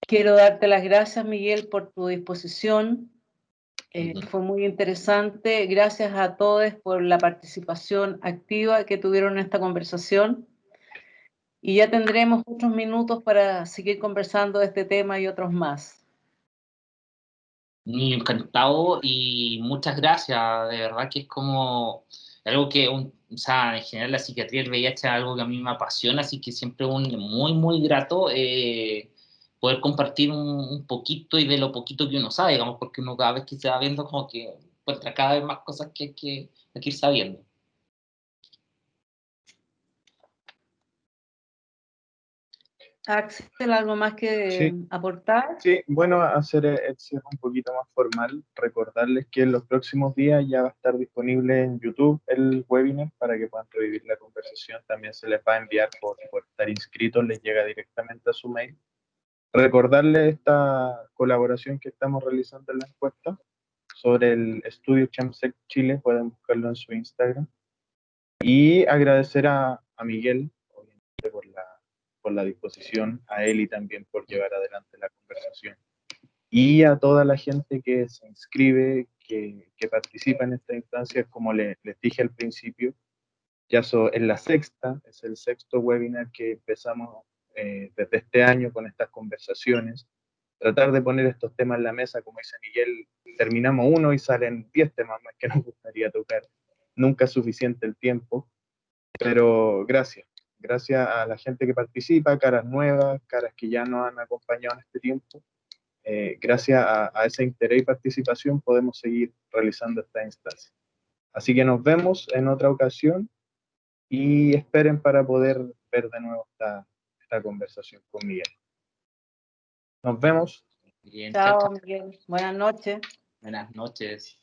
[SPEAKER 2] Quiero darte las gracias, Miguel, por tu disposición. Fue muy interesante. Gracias a todos por la participación activa que tuvieron en esta conversación. Y ya tendremos otros minutos para seguir conversando de este tema y otros más.
[SPEAKER 3] Encantado y muchas gracias. De verdad que es como algo que, o sea, en general la psiquiatría y el VIH es algo que a mí me apasiona, así que siempre muy grato poder compartir un poquito y de lo poquito que uno sabe, digamos, porque uno cada vez que se va viendo como que encuentra cada vez más cosas hay que ir sabiendo.
[SPEAKER 2] Axel, ¿algo más que
[SPEAKER 1] Sí,
[SPEAKER 2] aportar?
[SPEAKER 1] sí, bueno, hacer el cierre un poquito más formal, recordarles que en los próximos días ya va a estar disponible en YouTube el webinar para que puedan revivir la conversación. También se les va a enviar por estar inscritos, les llega directamente a su mail. Recordarles esta colaboración que estamos realizando en la encuesta sobre el estudio ChemSec Chile, pueden buscarlo en su Instagram. Y agradecer a Miguel, obviamente, por la disposición, a Eli también por llevar adelante la conversación y a toda la gente que se inscribe, que participa en esta instancia, como les dije al principio, ya es la sexta, es el sexto webinar que empezamos desde este año con estas conversaciones, tratar de poner estos temas en la mesa, como dice Miguel, terminamos uno y salen 10 temas más que nos gustaría tocar, nunca es suficiente el tiempo, pero gracias a la gente que participa, caras nuevas, caras que ya nos han acompañado en este tiempo, gracias a ese interés y participación podemos seguir realizando esta instancia. Así que nos vemos en otra ocasión y esperen para poder ver de nuevo esta conversación con Miguel. Nos vemos.
[SPEAKER 3] Bien,
[SPEAKER 2] Chao, Miguel. Buenas noches.
[SPEAKER 3] buenas noches.